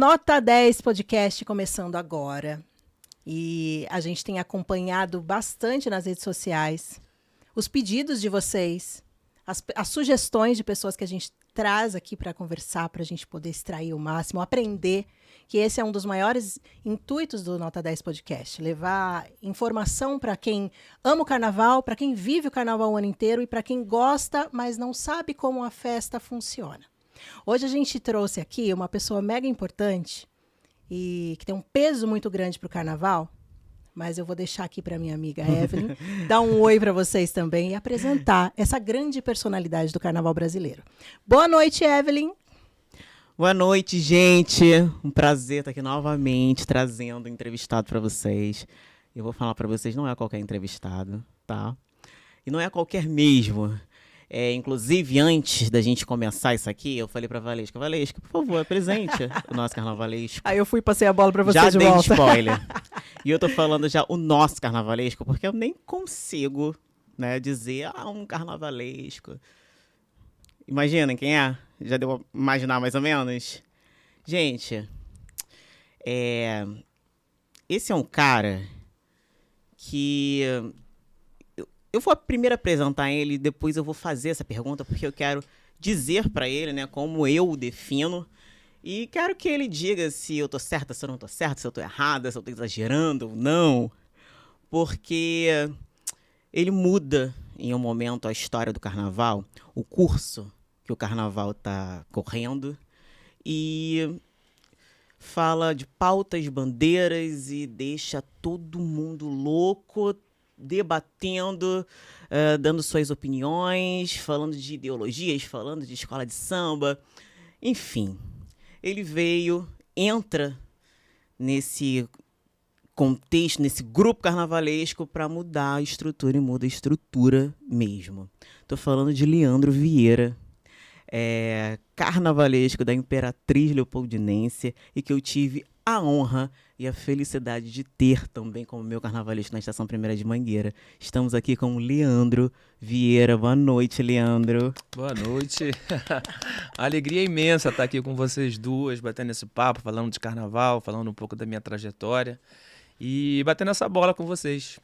Nota 10 podcast começando agora. E a gente tem acompanhado bastante nas redes sociais os pedidos de vocês, as sugestões de pessoas que a gente traz aqui para conversar, para a gente poder extrair o máximo, aprender, que esse é um dos maiores intuitos do Nota 10 podcast, levar informação para quem ama o carnaval, para quem vive o carnaval o ano inteiro e para quem gosta, mas não sabe como a festa funciona. Hoje a gente trouxe aqui uma pessoa mega importante e que tem um peso muito grande para o carnaval, mas eu vou deixar aqui para minha amiga Evelyn dar um oi para vocês também e apresentar essa grande personalidade do carnaval brasileiro. Boa noite, Evelyn. Boa noite, gente. Um prazer estar aqui novamente trazendo um entrevistado para vocês. Eu vou falar para vocês, não é qualquer entrevistado, tá? E não é qualquer mesmo. Inclusive, antes da gente começar isso aqui, eu falei pra Valesca, por favor, apresente o nosso carnavalesco. Aí eu fui passei a bola pra você já de dei volta. Spoiler. E eu tô falando já o nosso carnavalesco, porque eu nem consigo, né, dizer, um carnavalesco. Imaginem quem é? Já deu pra imaginar mais ou menos? Gente, esse é um cara que... Eu vou primeiro apresentar ele, depois eu vou fazer essa pergunta, porque eu quero dizer para ele, né, como eu o defino. E quero que ele diga se eu tô certa, se eu não tô certa, se eu tô errada, se eu tô exagerando ou não. Porque ele muda em um momento a história do carnaval, o curso que o carnaval tá correndo. E fala de pautas, bandeiras e deixa todo mundo louco, debatendo, dando suas opiniões, falando de ideologias, falando de escola de samba. Enfim, ele entra nesse contexto, nesse grupo carnavalesco para mudar a estrutura e muda a estrutura mesmo. Estou falando de Leandro Vieira, carnavalesco da Imperatriz Leopoldinense e que eu tive a honra e a felicidade de ter também como meu carnavalesco na Estação 1ª de Mangueira. Estamos aqui com o Leandro Vieira. Boa noite, Leandro. Boa noite. Alegria imensa estar aqui com vocês duas, batendo esse papo, falando de carnaval, falando um pouco da minha trajetória e batendo essa bola com vocês.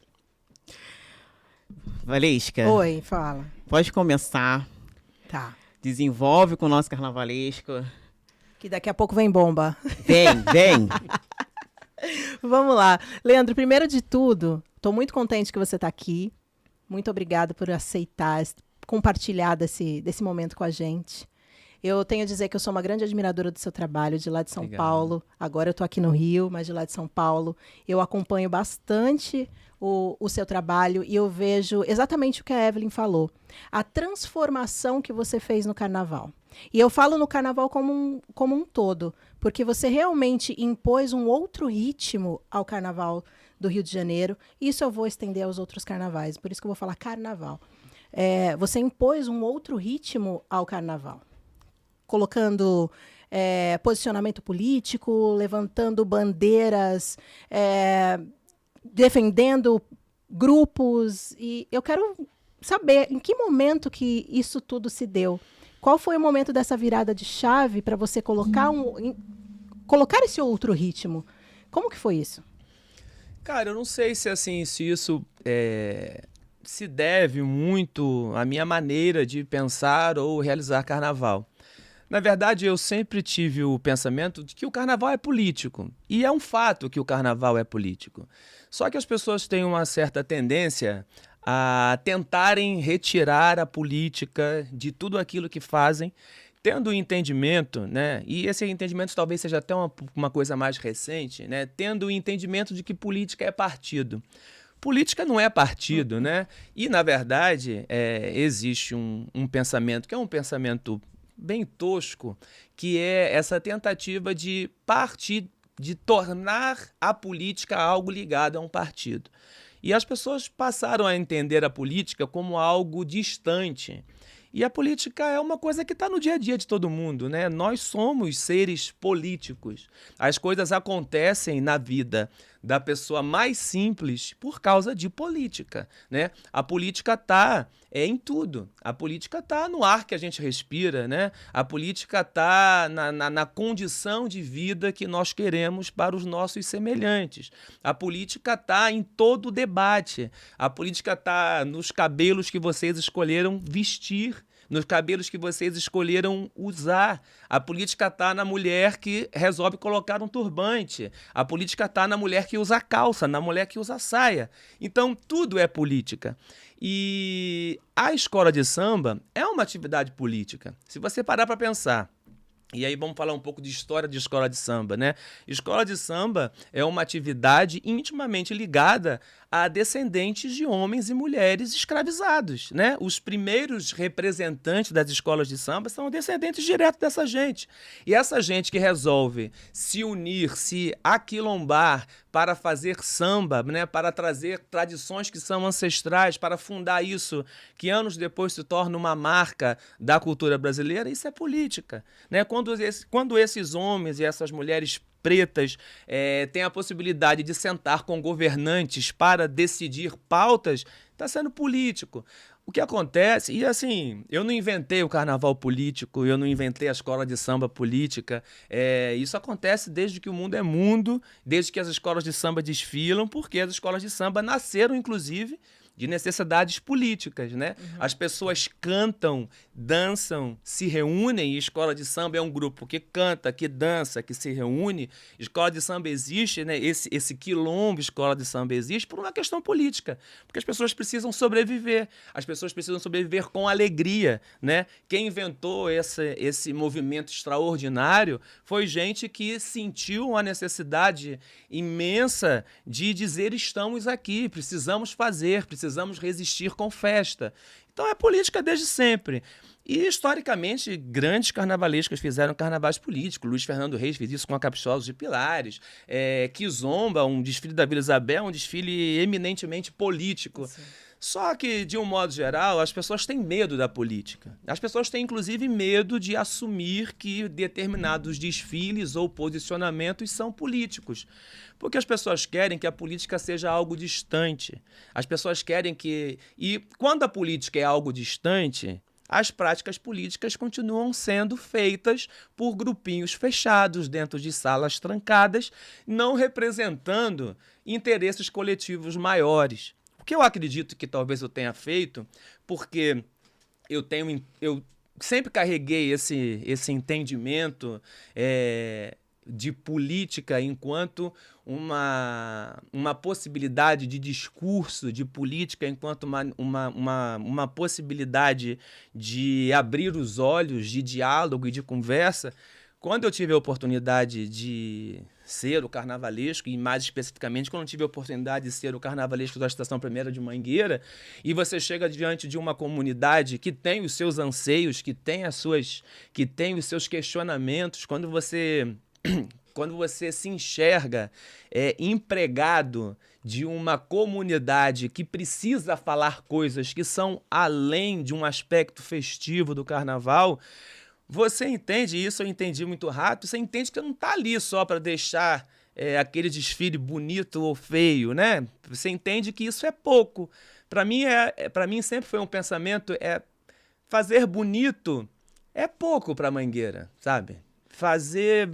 Valesca. Oi, fala. Pode começar. Tá. Desenvolve com o nosso carnavalesco. Que daqui a pouco vem bomba. Vem. Vamos lá. Leandro, primeiro de tudo, estou muito contente que você está aqui. Muito obrigada por aceitar, compartilhar desse momento com a gente. Eu tenho a dizer que eu sou uma grande admiradora do seu trabalho, de lá de São Paulo. Agora eu estou aqui no Rio, mas de lá de São Paulo. Eu acompanho bastante o seu trabalho e eu vejo exatamente o que a Evelyn falou. A transformação que você fez no carnaval. E eu falo no carnaval como um todo, porque você realmente impôs um outro ritmo ao carnaval do Rio de Janeiro. Isso eu vou estender aos outros carnavais, por isso que eu vou falar carnaval. Você impôs um outro ritmo ao carnaval, colocando posicionamento político, levantando bandeiras, defendendo grupos. E eu quero saber em que momento que isso tudo se deu. Qual foi o momento dessa virada de chave para você colocar esse outro ritmo? Como que foi isso? Cara, eu não sei se isso se deve muito à minha maneira de pensar ou realizar carnaval. Na verdade, eu sempre tive o pensamento de que o carnaval é político. E é um fato que o carnaval é político. Só que as pessoas têm uma certa tendência a tentarem retirar a política de tudo aquilo que fazem, tendo o entendimento, né? E esse entendimento talvez seja até uma coisa mais recente, né? Tendo o entendimento de que política é partido. Política não é partido, né? E, na verdade, existe um pensamento que é um pensamento bem tosco, que é essa tentativa de tornar a política algo ligado a um partido. E as pessoas passaram a entender a política como algo distante. E a política é uma coisa que está no dia a dia de todo mundo, né? Nós somos seres políticos. As coisas acontecem na vida da pessoa mais simples por causa de política, né? A política está em tudo. A política está no ar que a gente respira, né? A política está na condição de vida que nós queremos para os nossos semelhantes. A política está em todo o debate. A política está nos cabelos que vocês escolheram vestir, nos cabelos que vocês escolheram usar. A política está na mulher que resolve colocar um turbante. A política está na mulher que usa calça, na mulher que usa saia. Então, tudo é política. E a escola de samba é uma atividade política. Se você parar para pensar, e aí vamos falar um pouco de história de escola de samba, né? Escola de samba é uma atividade intimamente ligada a descendentes de homens e mulheres escravizados, né? Os primeiros representantes das escolas de samba são descendentes diretos dessa gente. E essa gente que resolve se unir, se aquilombar para fazer samba, né? Para trazer tradições que são ancestrais, para fundar isso, que anos depois se torna uma marca da cultura brasileira, isso é política, né? Quando esses homens e essas mulheres pretas têm a possibilidade de sentar com governantes para decidir pautas, está sendo político. O que acontece, e assim, eu não inventei o carnaval político, eu não inventei a escola de samba política, isso acontece desde que o mundo é mundo, desde que as escolas de samba desfilam, porque as escolas de samba nasceram, inclusive, de necessidades políticas, né? Uhum. As pessoas cantam, dançam, se reúnem, e escola de samba é um grupo que canta, que dança, que se reúne. Escola de samba existe, né? Esse quilombo escola de samba existe por uma questão política, porque as pessoas precisam sobreviver, as pessoas precisam sobreviver com alegria, né? Quem inventou esse movimento extraordinário foi gente que sentiu a necessidade imensa de dizer: estamos aqui, precisamos fazer, precisamos resistir com festa. Então é política desde sempre. E, historicamente, grandes carnavalescos fizeram carnavais políticos. Luiz Fernando Reis fez isso com a Caprichosos de Pilares. Kizomba, um desfile da Vila Isabel, um desfile eminentemente político. Sim. Só que, de um modo geral, as pessoas têm medo da política. As pessoas têm, inclusive, medo de assumir que determinados desfiles ou posicionamentos são políticos. Porque as pessoas querem que a política seja algo distante. As pessoas querem que... E quando a política é algo distante, as práticas políticas continuam sendo feitas por grupinhos fechados dentro de salas trancadas, não representando interesses coletivos maiores. O que eu acredito que talvez eu tenha feito, porque eu sempre carreguei esse entendimento de política enquanto uma possibilidade de discurso, de política enquanto uma possibilidade de abrir os olhos, de diálogo e de conversa. Quando eu tive a oportunidade de ser o carnavalesco, e mais especificamente quando eu tive a oportunidade de ser o carnavalesco da Estação Primeira de Mangueira, e você chega diante de uma comunidade que tem os seus anseios, que tem os seus questionamentos, quando você se enxerga empregado de uma comunidade que precisa falar coisas que são além de um aspecto festivo do carnaval, você entende isso, eu entendi muito rápido, você entende que não está ali só para deixar aquele desfile bonito ou feio, né? Você entende que isso é pouco. Para mim sempre foi um pensamento, fazer bonito é pouco para Mangueira, sabe? Fazer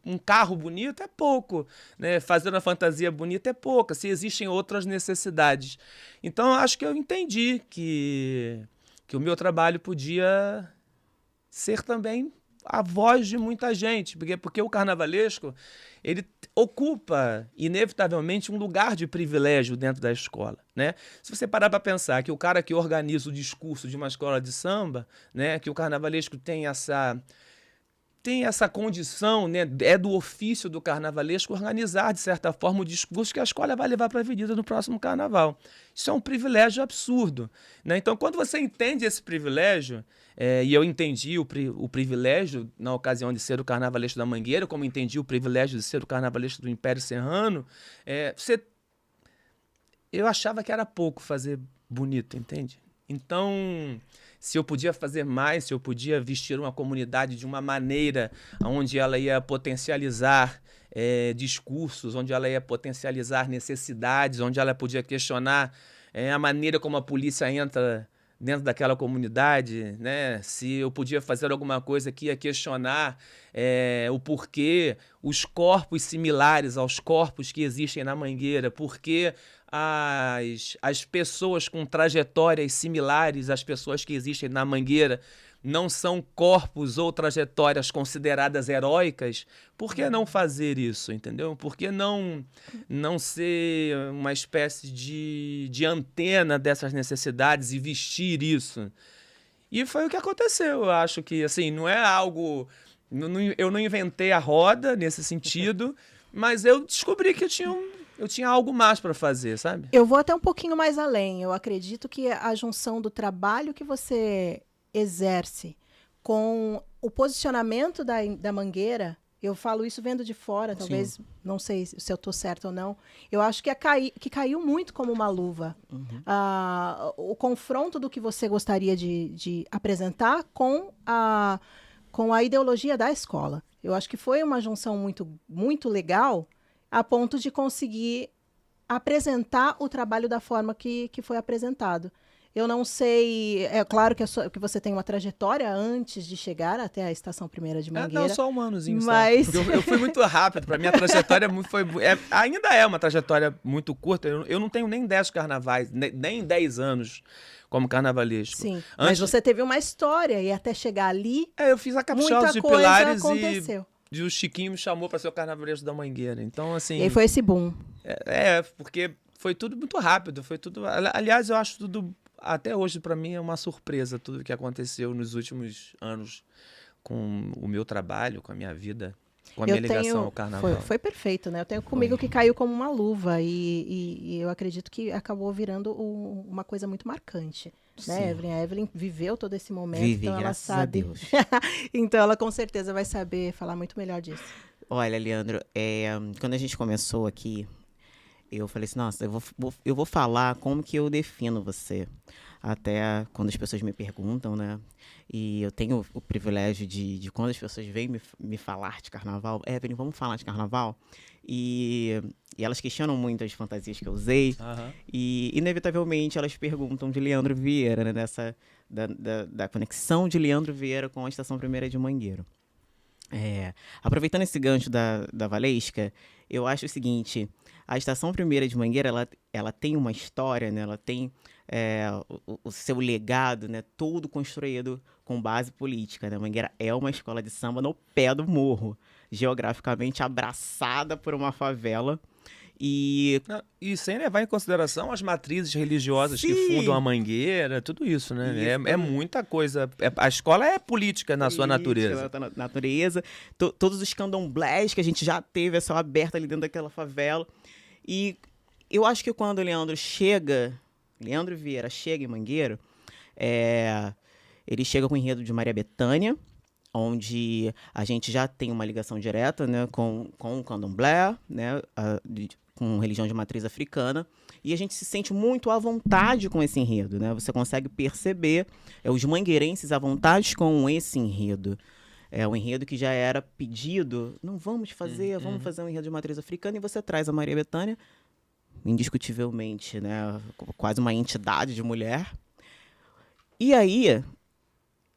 um carro bonito é pouco, né? Fazer uma fantasia bonita é pouca, se existem outras necessidades. Então, acho que eu entendi que o meu trabalho podia ser também a voz de muita gente, porque o carnavalesco, ele ocupa, inevitavelmente, um lugar de privilégio dentro da escola, né? Se você parar para pensar que o cara que organiza o discurso de uma escola de samba, né, que o carnavalesco tem essa condição, né, é do ofício do carnavalesco organizar, de certa forma, o discurso que a escola vai levar para a avenida no próximo carnaval. Isso é um privilégio absurdo, né? Então, quando você entende esse privilégio, e eu entendi o privilégio na ocasião de ser o carnavalesco da Mangueira, como entendi o privilégio de ser o carnavalesco do Império Serrano, eu achava que era pouco fazer bonito, entende? Então, se eu podia fazer mais, se eu podia vestir uma comunidade de uma maneira onde ela ia potencializar discursos, onde ela ia potencializar necessidades, onde ela podia questionar a maneira como a polícia entra dentro daquela comunidade, né? Se eu podia fazer alguma coisa que ia questionar o porquê os corpos similares aos corpos que existem na Mangueira, porquê as pessoas com trajetórias similares às pessoas que existem na Mangueira não são corpos ou trajetórias consideradas heróicas, por que não fazer isso, entendeu? Por que não ser uma espécie de antena dessas necessidades e vestir isso? E foi o que aconteceu. Eu acho que, assim, não é algo... Eu não inventei a roda nesse sentido, mas eu descobri que eu tinha algo mais para fazer, sabe? Eu vou até um pouquinho mais além. Eu acredito que a junção do trabalho que você exerce com o posicionamento da Mangueira, eu falo isso vendo de fora, talvez, sim, não sei se eu estou certa ou não, eu acho que caiu muito como uma luva. Uhum. O confronto do que você gostaria de apresentar com a ideologia da escola. Eu acho que foi uma junção muito, muito legal, a ponto de conseguir apresentar o trabalho da forma que foi apresentado. Eu não sei, é claro que você tem uma trajetória antes de chegar até a Estação Primeira de Mangueira. Não, só um anozinho. Mas... Eu fui muito rápido, para mim a trajetória ainda é uma trajetória muito curta. Eu não tenho nem 10 carnavais, nem 10 anos como carnavalesco. Sim, mas você teve uma história e até chegar ali, eu fiz a Caprichosa de Pilares aconteceu. E o Chiquinho me chamou para ser o carnavalesco da Mangueira. Então, assim... E aí foi esse boom. Porque foi tudo muito rápido, foi tudo... Aliás, eu acho tudo... Até hoje, para mim, é uma surpresa tudo que aconteceu nos últimos anos com o meu trabalho, com a minha vida, com a minha ligação ao carnaval. Foi perfeito, né? Eu tenho comigo que caiu como uma luva e eu acredito que acabou virando uma coisa muito marcante. Né, Evelyn? A Evelyn viveu todo esse momento, então ela sabe. Então ela com certeza vai saber falar muito melhor disso. Olha, Leandro, quando a gente começou aqui, eu falei assim, nossa, eu vou falar como que eu defino você. Até quando as pessoas me perguntam, né? E eu tenho o privilégio de quando as pessoas vêm me falar de carnaval, Evelyn, vamos falar de carnaval? E elas questionam muito as fantasias que eu usei. Uhum. E, inevitavelmente, elas perguntam de Leandro Vieira, né? Da conexão de Leandro Vieira com a Estação Primeira de Mangueira. Aproveitando esse gancho da Valesca, eu acho o seguinte... A Estação Primeira de Mangueira, ela tem uma história, né? Ela tem o seu legado, né? Todo construído com base política, né? Mangueira é uma escola de samba no pé do morro, geograficamente abraçada por uma favela. E sem levar em consideração as matrizes religiosas, sim, que fundam a Mangueira, tudo isso, né? É muita coisa. A escola é política na sua natureza. Natureza. Todos os candomblés que a gente já teve, a céu aberto ali dentro daquela favela. E eu acho que quando Leandro Vieira chega em Mangueira, ele chega com o enredo de Maria Bethânia, onde a gente já tem uma ligação direta, né, com o candomblé, né, com religião de matriz africana, e a gente se sente muito à vontade com esse enredo, né? Você consegue perceber os mangueirenses à vontade com esse enredo. É um enredo que já era pedido, não vamos fazer um enredo de matriz africana, e você traz a Maria Bethânia, indiscutivelmente, né, quase uma entidade de mulher. E aí,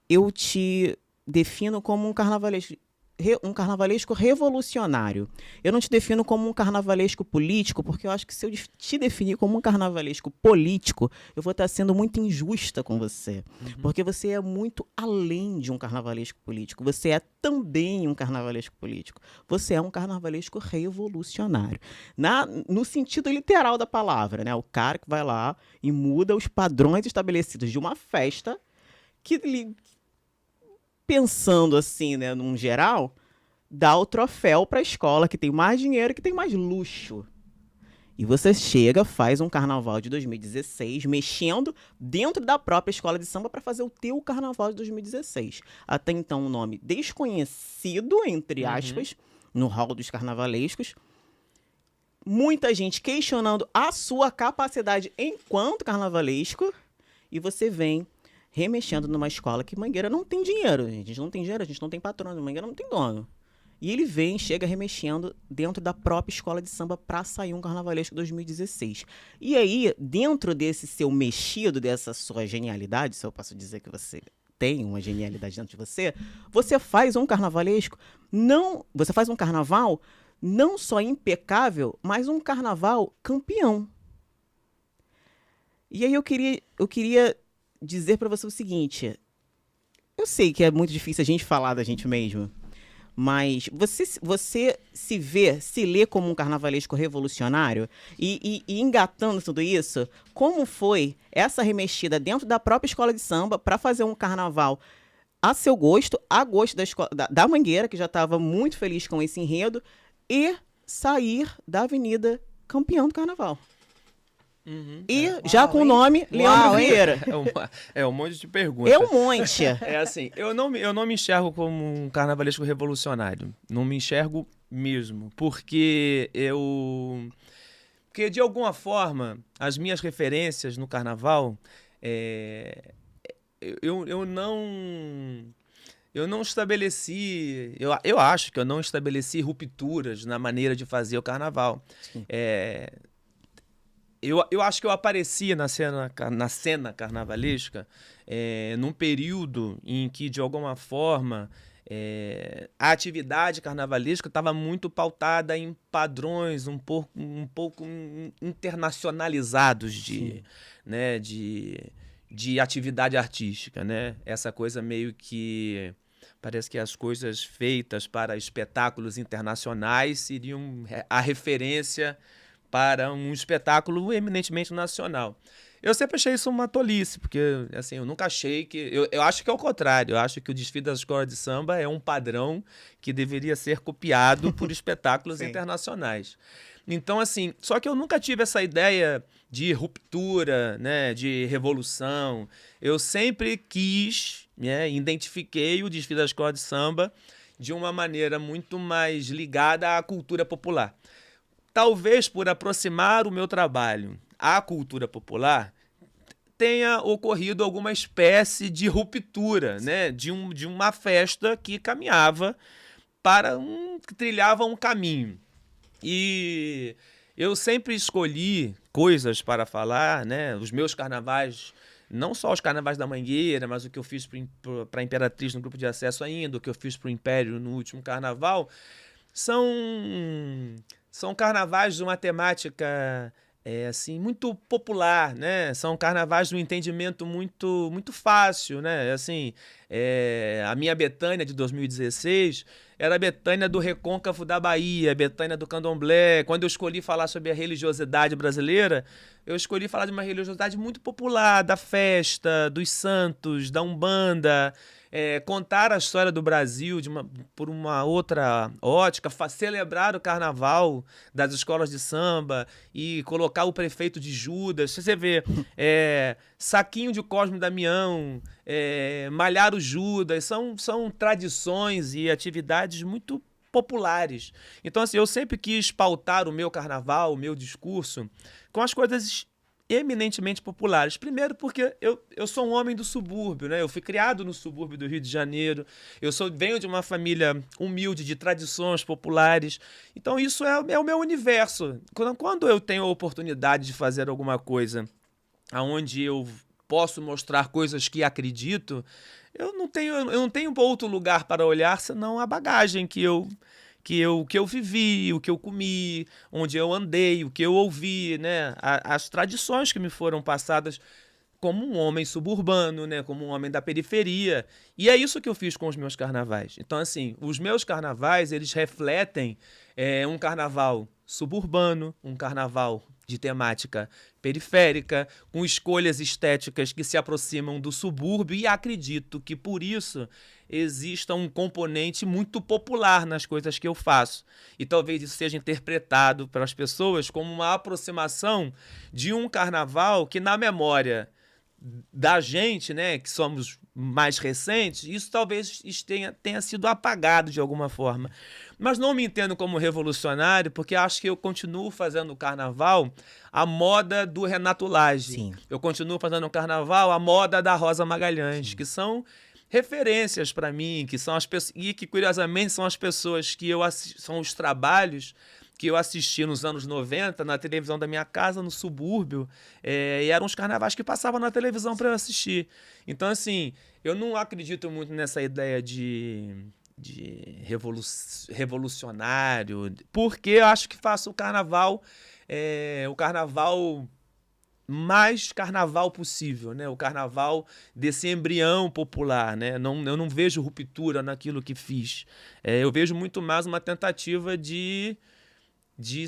eu te defino como um carnavalesco revolucionário. Eu não te defino como um carnavalesco político, porque eu acho que se eu te definir como um carnavalesco político, eu vou estar sendo muito injusta com você. Uhum. Porque você é muito além de um carnavalesco político. Você é também um carnavalesco político. Você é um carnavalesco revolucionário. No sentido literal da palavra, né? O cara que vai lá e muda os padrões estabelecidos de uma festa que... Pensando assim, né, num geral, dá o troféu para a escola que tem mais dinheiro, que tem mais luxo. E você chega, faz um carnaval de 2016, mexendo dentro da própria escola de samba para fazer o teu carnaval de 2016. Até então, um nome desconhecido, entre aspas, no hall dos carnavalescos. Muita gente questionando a sua capacidade enquanto carnavalesco. e você vem remexendo numa escola que Mangueira não tem dinheiro. A gente não tem dinheiro, a gente não tem patrono, Mangueira não tem dono. E ele chega remexendo dentro da própria escola de samba para sair um carnavalesco 2016. E aí, dentro desse seu mexido, dessa sua genialidade, se eu posso dizer que você tem uma genialidade dentro de você, você faz um carnavalesco, você faz um carnaval não só impecável, mas um carnaval campeão. E aí eu queria dizer para você o seguinte, eu sei que é muito difícil a gente falar da gente mesmo, mas você se lê como um carnavalesco revolucionário e engatando tudo isso, como foi essa remexida dentro da própria escola de samba para fazer um carnaval a seu gosto, a gosto da Mangueira, que já estava muito feliz com esse enredo, e sair da avenida campeão do carnaval? E já com o nome Leandro Vieira. É um monte de perguntas. É um monte. É assim, eu não me enxergo como um carnavalesco revolucionário. Não me enxergo mesmo. Porque de alguma forma, as minhas referências no carnaval, eu não estabeleci... Eu acho que eu não estabeleci rupturas na maneira de fazer o carnaval. Eu acho que eu aparecia na cena carnavalesca num período em que, de alguma forma, a atividade carnavalesca estava muito pautada em padrões um pouco internacionalizados de atividade artística, né? Essa coisa meio que... Parece que as coisas feitas para espetáculos internacionais seriam a referência para um espetáculo eminentemente nacional. Eu sempre achei isso uma tolice, porque assim, eu nunca achei que... Eu acho que é o contrário, eu acho que o desfile das escolas de samba é um padrão que deveria ser copiado por espetáculos internacionais. Então, assim, só que eu nunca tive essa ideia de ruptura, né, de revolução. Eu sempre quis, né, identifiquei o desfile da escola de samba de uma maneira muito mais ligada à cultura popular. Talvez por aproximar o meu trabalho à cultura popular, tenha ocorrido alguma espécie de ruptura, né? de uma festa que caminhava que trilhava um caminho. E eu sempre escolhi coisas para falar, né? Os meus carnavais, não só os carnavais da Mangueira, mas o que eu fiz para a Imperatriz no grupo de acesso ainda, o que eu fiz para o Império no último carnaval, são carnavais de uma temática assim, muito popular, né? São carnavais de um entendimento muito, muito fácil, né? Assim, a minha Betânia de 2016 era a Betânia do Recôncavo da Bahia, a Betânia do Candomblé. Quando eu escolhi falar sobre a religiosidade brasileira, eu escolhi falar de uma religiosidade muito popular, da festa, dos santos, da Umbanda, contar a história do Brasil por uma outra ótica, celebrar o carnaval das escolas de samba e colocar o prefeito de Judas. Você vê, saquinho de Cosme e Damião, malhar o Judas, são tradições e atividades muito populares. Então, assim, eu sempre quis pautar o meu carnaval, o meu discurso, com as coisas eminentemente populares. Primeiro porque eu sou um homem do subúrbio, né? Eu fui criado no subúrbio do Rio de Janeiro, venho de uma família humilde, de tradições populares, então isso é o meu universo. Quando eu tenho a oportunidade de fazer alguma coisa onde eu posso mostrar coisas que acredito, eu não tenho outro lugar para olhar senão a bagagem que eu vivi, o que eu comi, onde eu andei, o que eu ouvi, né? As tradições que me foram passadas como um homem suburbano, né? Como um homem da periferia. E é isso que eu fiz com os meus carnavais. Então, assim, os meus carnavais, eles refletem um carnaval suburbano, um carnaval de temática periférica, com escolhas estéticas que se aproximam do subúrbio, e acredito que, por isso, exista um componente muito popular nas coisas que eu faço. E talvez isso seja interpretado pelas pessoas como uma aproximação de um carnaval que, na memória da gente, né, que somos mais recentes, isso talvez tenha sido apagado de alguma forma. Mas não me entendo como revolucionário, porque acho que eu continuo fazendo o carnaval à moda do Renato Lage. Sim. Eu continuo fazendo o carnaval à moda da Rosa Magalhães, Sim. que são referências para mim, que são as pessoas, e que curiosamente são as pessoas que são os trabalhos que eu assisti nos anos 90 na televisão da minha casa, no subúrbio, e eram os carnavais que passavam na televisão para eu assistir. Então, assim, eu não acredito muito nessa ideia de revolucionário, porque eu acho que faço o carnaval mais carnaval possível, né? O carnaval desse embrião popular, né? Eu não vejo ruptura naquilo que fiz. Eu vejo muito mais uma tentativa de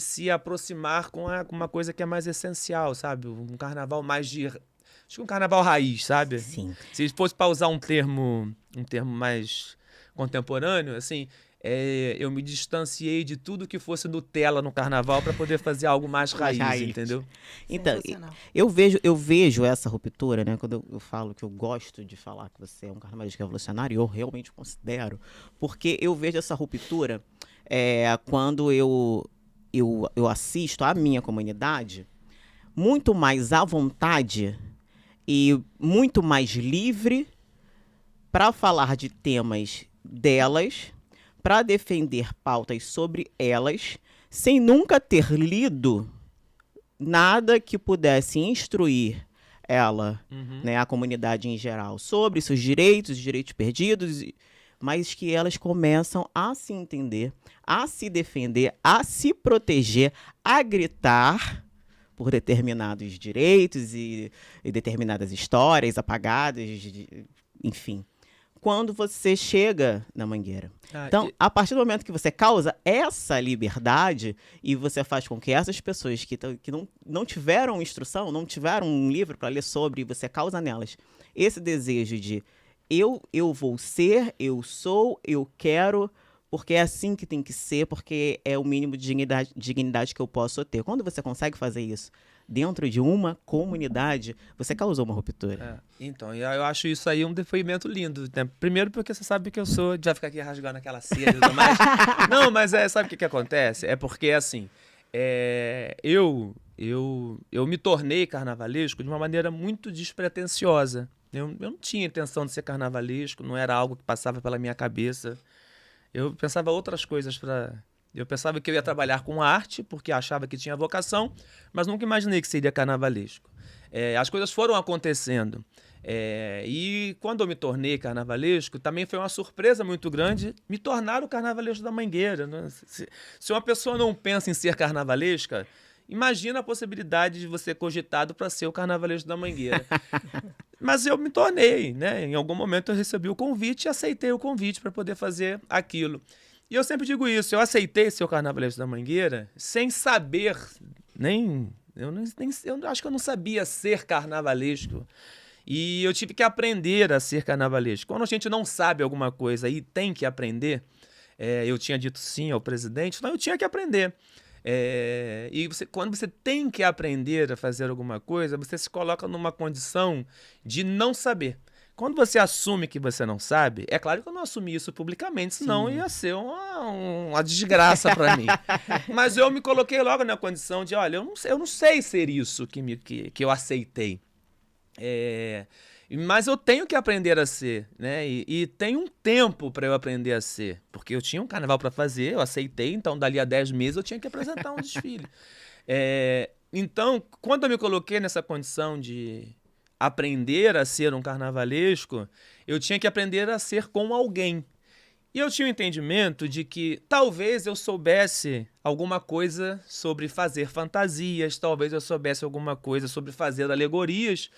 se aproximar com uma coisa que é mais essencial, sabe? Um carnaval mais acho que um carnaval raiz, sabe? Sim. Se fosse para usar um termo mais contemporâneo, assim, eu me distanciei de tudo que fosse Nutella no carnaval para poder fazer algo mais raiz, entendeu? Então, eu vejo essa ruptura, né? Quando eu falo que eu gosto de falar que você é um carnavalesco revolucionário, eu realmente considero, porque eu vejo essa ruptura quando eu assisto a minha comunidade muito mais à vontade e muito mais livre para falar de temas delas, para defender pautas sobre elas, sem nunca ter lido nada que pudesse instruir ela, né, a comunidade em geral, sobre seus direitos, os direitos perdidos, mas que elas começam a se entender, a se defender, a se proteger, a gritar por determinados direitos e determinadas histórias apagadas, enfim. Quando você chega na Mangueira. Então, a partir do momento que você causa essa liberdade e você faz com que essas pessoas que não tiveram instrução, não tiveram um livro para ler sobre, você causa nelas esse desejo de eu vou ser, eu sou, eu quero, porque é assim que tem que ser, porque é o mínimo de dignidade que eu posso ter. Quando você consegue fazer isso dentro de uma comunidade, você causou uma ruptura. Então, eu acho isso aí um depoimento lindo, né? Primeiro porque você sabe que eu sou, já ficar aqui rasgando aquela seda e tudo mais. Não, mas sabe o que acontece? É porque, assim, eu me tornei carnavalesco de uma maneira muito despretensiosa. Eu não tinha intenção de ser carnavalesco, não era algo que passava pela minha cabeça. Eu pensava outras coisas Eu pensava que eu ia trabalhar com arte, porque achava que tinha vocação, mas nunca imaginei que seria carnavalesco. As coisas foram acontecendo. E quando eu me tornei carnavalesco, também foi uma surpresa muito grande me tornar o carnavalesco da Mangueira, né? Se uma pessoa não pensa em ser carnavalesca, imagina a possibilidade de você ser cogitado para ser o carnavalesco da Mangueira. Mas eu me tornei, né? Em algum momento eu recebi o convite e aceitei o convite para poder fazer aquilo. E eu sempre digo isso, eu aceitei ser o carnavalesco da Mangueira sem saber, eu acho que eu não sabia ser carnavalesco. E eu tive que aprender a ser carnavalesco. Quando a gente não sabe alguma coisa e tem que aprender, eu tinha dito sim ao presidente, então eu tinha que aprender. Quando você tem que aprender a fazer alguma coisa, você se coloca numa condição de não saber. Quando você assume que você não sabe, é claro que eu não assumi isso publicamente, senão ia ser uma desgraça para mim. Mas eu me coloquei logo na condição de, olha, eu não sei ser isso que eu aceitei. Mas eu tenho que aprender a ser, né? E tem um tempo para eu aprender a ser, porque eu tinha um carnaval para fazer, eu aceitei, então dali a 10 meses eu tinha que apresentar um desfile. Então, quando eu me coloquei nessa condição de aprender a ser um carnavalesco, eu tinha que aprender a ser com alguém. E eu tinha o entendimento de que talvez eu soubesse alguma coisa sobre fazer fantasias, talvez eu soubesse alguma coisa sobre fazer alegorias,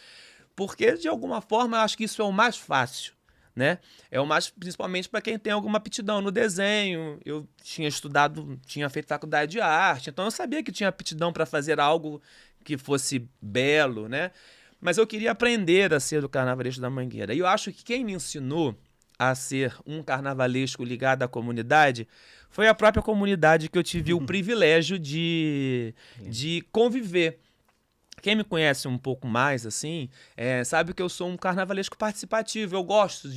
porque, de alguma forma, eu acho que isso é o mais fácil, né? É o mais, principalmente para quem tem alguma aptidão no desenho. Eu tinha estudado, tinha feito faculdade de arte, então eu sabia que tinha aptidão para fazer algo que fosse belo, né? Mas eu queria aprender a ser o carnavalesco da Mangueira. E eu acho que quem me ensinou a ser um carnavalesco ligado à comunidade foi a própria comunidade que eu tive o privilégio de conviver. Quem me conhece um pouco mais, assim, sabe que eu sou um carnavalesco participativo. Eu gosto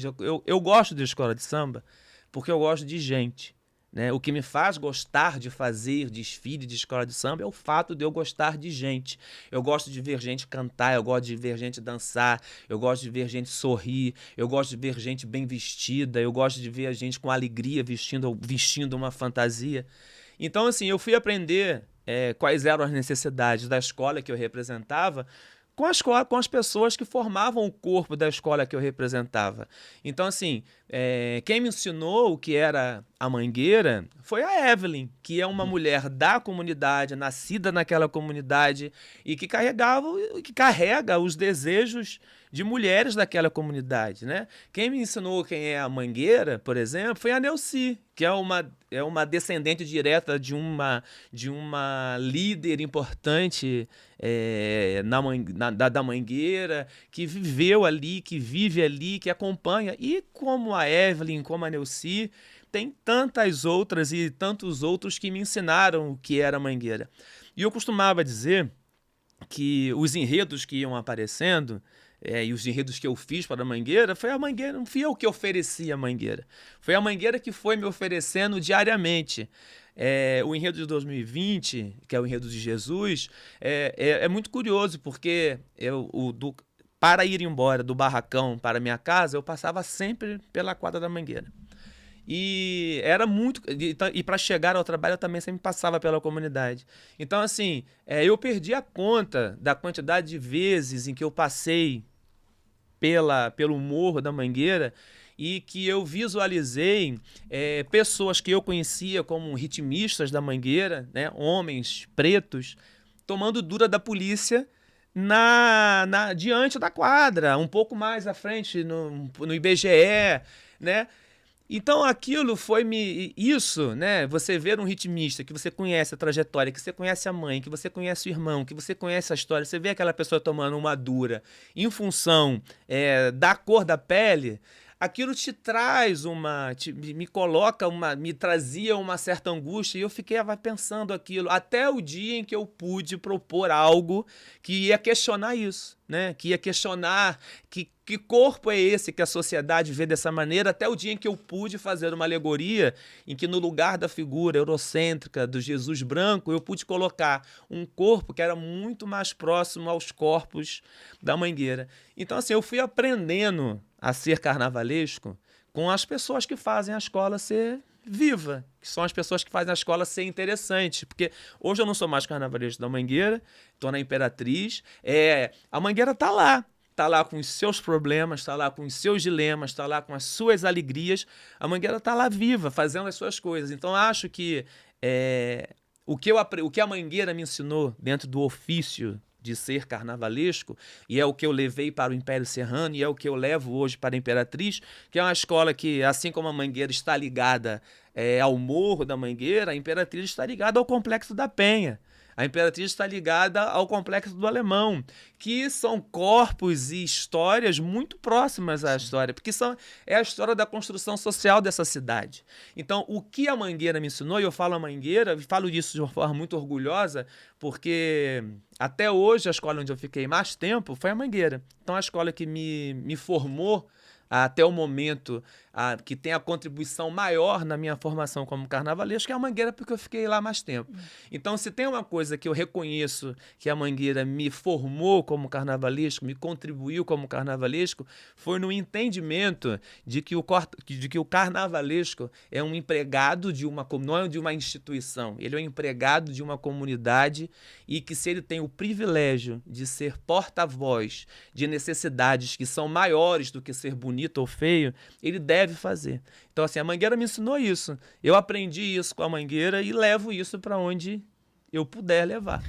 de escola de samba porque eu gosto de gente. Né? O que me faz gostar de fazer desfile de escola de samba é o fato de eu gostar de gente. Eu gosto de ver gente cantar, eu gosto de ver gente dançar, eu gosto de ver gente sorrir, eu gosto de ver gente bem vestida, eu gosto de ver a gente com alegria vestindo uma fantasia. Então, assim, eu fui aprender quais eram as necessidades da escola que eu representava com as pessoas que formavam o corpo da escola que eu representava. Então, assim, quem me ensinou o que era a Mangueira foi a Evelyn, que é uma mulher da comunidade, nascida naquela comunidade e que carrega os desejos de mulheres daquela comunidade, né? Quem me ensinou quem é a Mangueira, por exemplo, foi a Neuci, que é uma descendente direta de uma líder importante da Mangueira, que viveu ali, que vive ali, que acompanha. E como a Evelyn, como a Neuci, tem tantas outras e tantos outros que me ensinaram o que era a Mangueira. E eu costumava dizer que os enredos que iam aparecendo, e os enredos que eu fiz para a Mangueira, foi a Mangueira, não fui eu que ofereci a Mangueira. Foi a Mangueira que foi me oferecendo diariamente. O enredo de 2020, que é o enredo de Jesus, é muito curioso, porque para ir embora do barracão para a minha casa, eu passava sempre pela quadra da Mangueira. E era muito. E para chegar ao trabalho eu também sempre passava pela comunidade. Então, assim, eu perdi a conta da quantidade de vezes em que eu passei pelo Morro da Mangueira e que eu visualizei pessoas que eu conhecia como ritmistas da Mangueira, né, homens pretos, tomando dura da polícia diante da quadra, um pouco mais à frente, no IBGE, né? Então aquilo isso, né? Você ver um ritmista que você conhece a trajetória, que você conhece a mãe, que você conhece o irmão, que você conhece a história, você vê aquela pessoa tomando uma dura em função da cor da pele, aquilo te traz me trazia uma certa angústia, e eu ficava pensando aquilo até o dia em que eu pude propor algo que ia questionar isso, né? Que ia questionar que corpo é esse que a sociedade vê dessa maneira, até o dia em que eu pude fazer uma alegoria em que no lugar da figura eurocêntrica do Jesus branco, eu pude colocar um corpo que era muito mais próximo aos corpos da Mangueira. Então, assim, eu fui aprendendo a ser carnavalesco com as pessoas que fazem a escola ser viva, que são as pessoas que fazem a escola ser interessante, porque hoje eu não sou mais carnavalesco da Mangueira, estou na Imperatriz, a Mangueira está lá com os seus problemas, está lá com os seus dilemas, está lá com as suas alegrias, a Mangueira está lá viva, fazendo as suas coisas. Então acho que o que a Mangueira me ensinou dentro do ofício de ser carnavalesco, e é o que eu levei para o Império Serrano, e é o que eu levo hoje para a Imperatriz, que é uma escola que, assim como a Mangueira está ligada ao Morro da Mangueira, a Imperatriz está ligada ao Complexo da Penha. A Imperatriz está ligada ao Complexo do Alemão, que são corpos e histórias muito próximas à história, porque é a história da construção social dessa cidade. Então, o que a Mangueira me ensinou, e eu falo a Mangueira, e falo isso de uma forma muito orgulhosa, porque até hoje a escola onde eu fiquei mais tempo foi a Mangueira. Então, a escola que me formou até o momento, que tem a contribuição maior na minha formação como carnavalesco, é a Mangueira, porque eu fiquei lá mais tempo. Então, se tem uma coisa que eu reconheço que a Mangueira me formou como carnavalesco, me contribuiu como carnavalesco, foi no entendimento de que o carnavalesco é um empregado não é de uma instituição, ele é um empregado de uma comunidade, e que se ele tem o privilégio de ser porta-voz de necessidades que são maiores do que ser bonito ou feio, ele deve fazer. Então, assim, a Mangueira me ensinou isso. Eu aprendi isso com a Mangueira e levo isso para onde eu puder levar.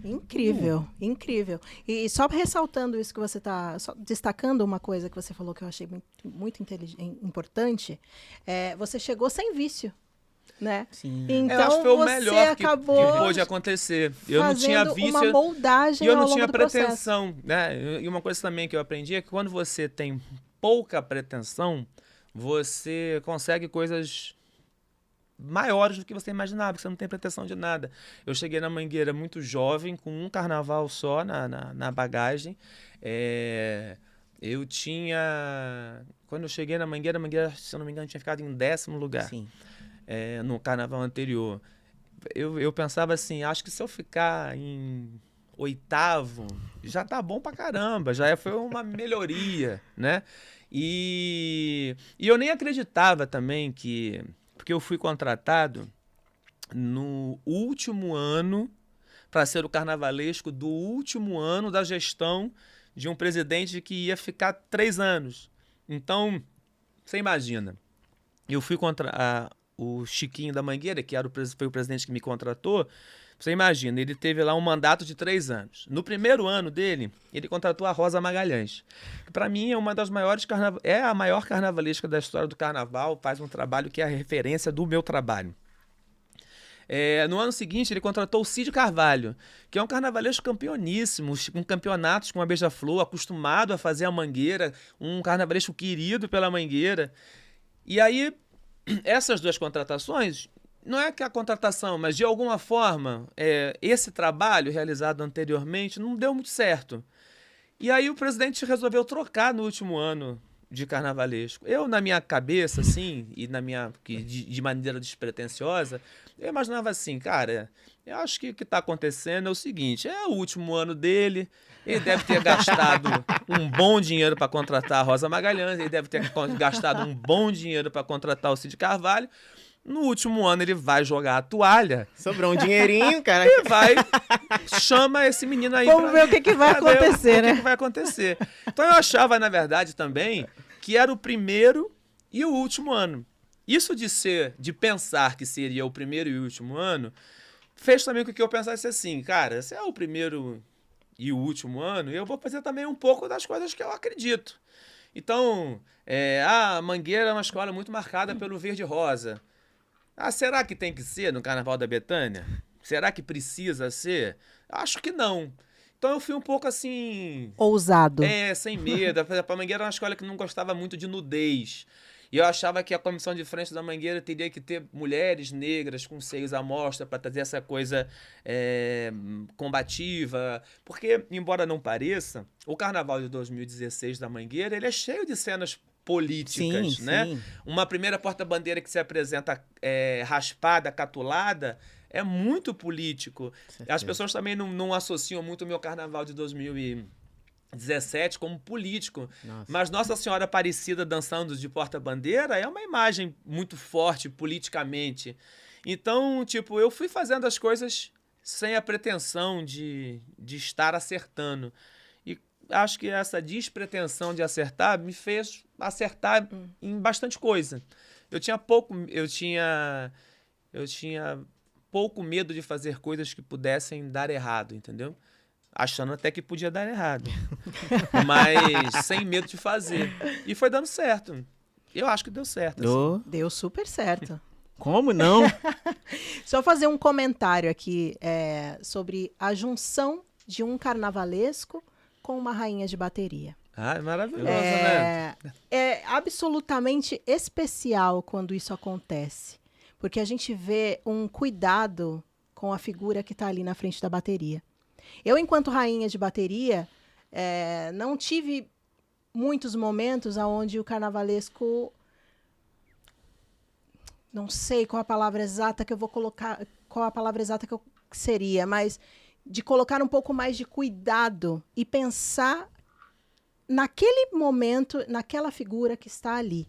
Incrível, incrível. E só ressaltando isso que você está destacando, uma coisa que você falou que eu achei muito importante, você chegou sem vício. Né? Sim. Então, eu acho que foi o melhor que pôde acontecer. Eu não tinha vício uma moldagem e eu não ao longo tinha do pretensão. processo. Né? E uma coisa também que eu aprendi é que quando você tem pouca pretensão, você consegue coisas maiores do que você imaginava, porque você não tem pretensão de nada. Eu cheguei na Mangueira muito jovem, com um carnaval só na bagagem. Eu tinha... Quando eu cheguei na Mangueira, se eu não me engano, tinha ficado em 10º lugar. Sim. No carnaval anterior. Eu pensava assim, acho que se eu ficar em 8º, já tá bom pra caramba, foi uma melhoria, né? E eu nem acreditava também porque eu fui contratado no último ano para ser o carnavalesco do último ano da gestão de um presidente que ia ficar 3 anos. Então, você imagina, eu fui contra o Chiquinho da Mangueira, que foi o presidente que me contratou. Você imagina, ele teve lá um mandato de 3 anos. No primeiro ano dele, ele contratou a Rosa Magalhães, que para mim é uma das maiores é a maior carnavalesca da história do carnaval, faz um trabalho que é a referência do meu trabalho. No ano seguinte, ele contratou o Cid Carvalho, que é um carnavalesco campeoníssimo, com campeonatos com a Beija-Flor, acostumado a fazer a Mangueira, um carnavalesco querido pela Mangueira. E aí, essas 2 contratações, não é que a contratação, mas de alguma forma, esse trabalho realizado anteriormente não deu muito certo. E aí o presidente resolveu trocar no último ano de carnavalesco. Eu, na minha cabeça, assim, e de maneira despretensiosa, eu imaginava assim, cara, eu acho que o que está acontecendo é o seguinte, é o último ano dele, ele deve ter gastado um bom dinheiro para contratar a Rosa Magalhães, ele deve ter gastado um bom dinheiro para contratar o Cid Carvalho. No último ano ele vai jogar a toalha. Sobrou um dinheirinho, cara. E chama esse menino aí. Vamos ver o que vai acontecer, né? O que vai acontecer. Então eu achava, na verdade, também, que era o primeiro e o último ano. Isso de pensar que seria o primeiro e o último ano, fez também com que eu pensasse assim, cara, se é o primeiro e o último ano, eu vou fazer também um pouco das coisas que eu acredito. Então, a Mangueira é uma escola muito marcada pelo verde-rosa. Será que tem que ser no Carnaval da Betânia? Será que precisa ser? Acho que não. Então eu fui um pouco assim... Ousado. Sem medo. A Mangueira era uma escola que não gostava muito de nudez. E eu achava que a comissão de frente da Mangueira teria que ter mulheres negras com seios à mostra para trazer essa coisa combativa. Porque, embora não pareça, o Carnaval de 2016 da Mangueira ele é cheio de cenas políticas, né? Sim. Uma primeira porta-bandeira que se apresenta raspada, catulada, é muito político. As pessoas também não associam muito o meu Carnaval de 2017 como político. Nossa. Mas Nossa Senhora Aparecida dançando de porta-bandeira é uma imagem muito forte politicamente. Então, eu fui fazendo as coisas sem a pretensão de estar acertando. Acho que essa despretensão de acertar me fez acertar em bastante coisa. Eu tinha pouco medo de fazer coisas que pudessem dar errado, entendeu? Achando até que podia dar errado. Mas sem medo de fazer. E foi dando certo. Eu acho que deu certo. Assim. Deu super certo. Como não? Só fazer um comentário aqui sobre a junção de um carnavalesco com uma rainha de bateria. É maravilhoso, né? É absolutamente especial quando isso acontece. Porque a gente vê um cuidado com a figura que está ali na frente da bateria. Eu, enquanto rainha de bateria, não tive muitos momentos onde o carnavalesco... Não sei qual a palavra exata que eu vou colocar, qual a palavra exata que seria, mas... de colocar um pouco mais de cuidado e pensar naquele momento, naquela figura que está ali.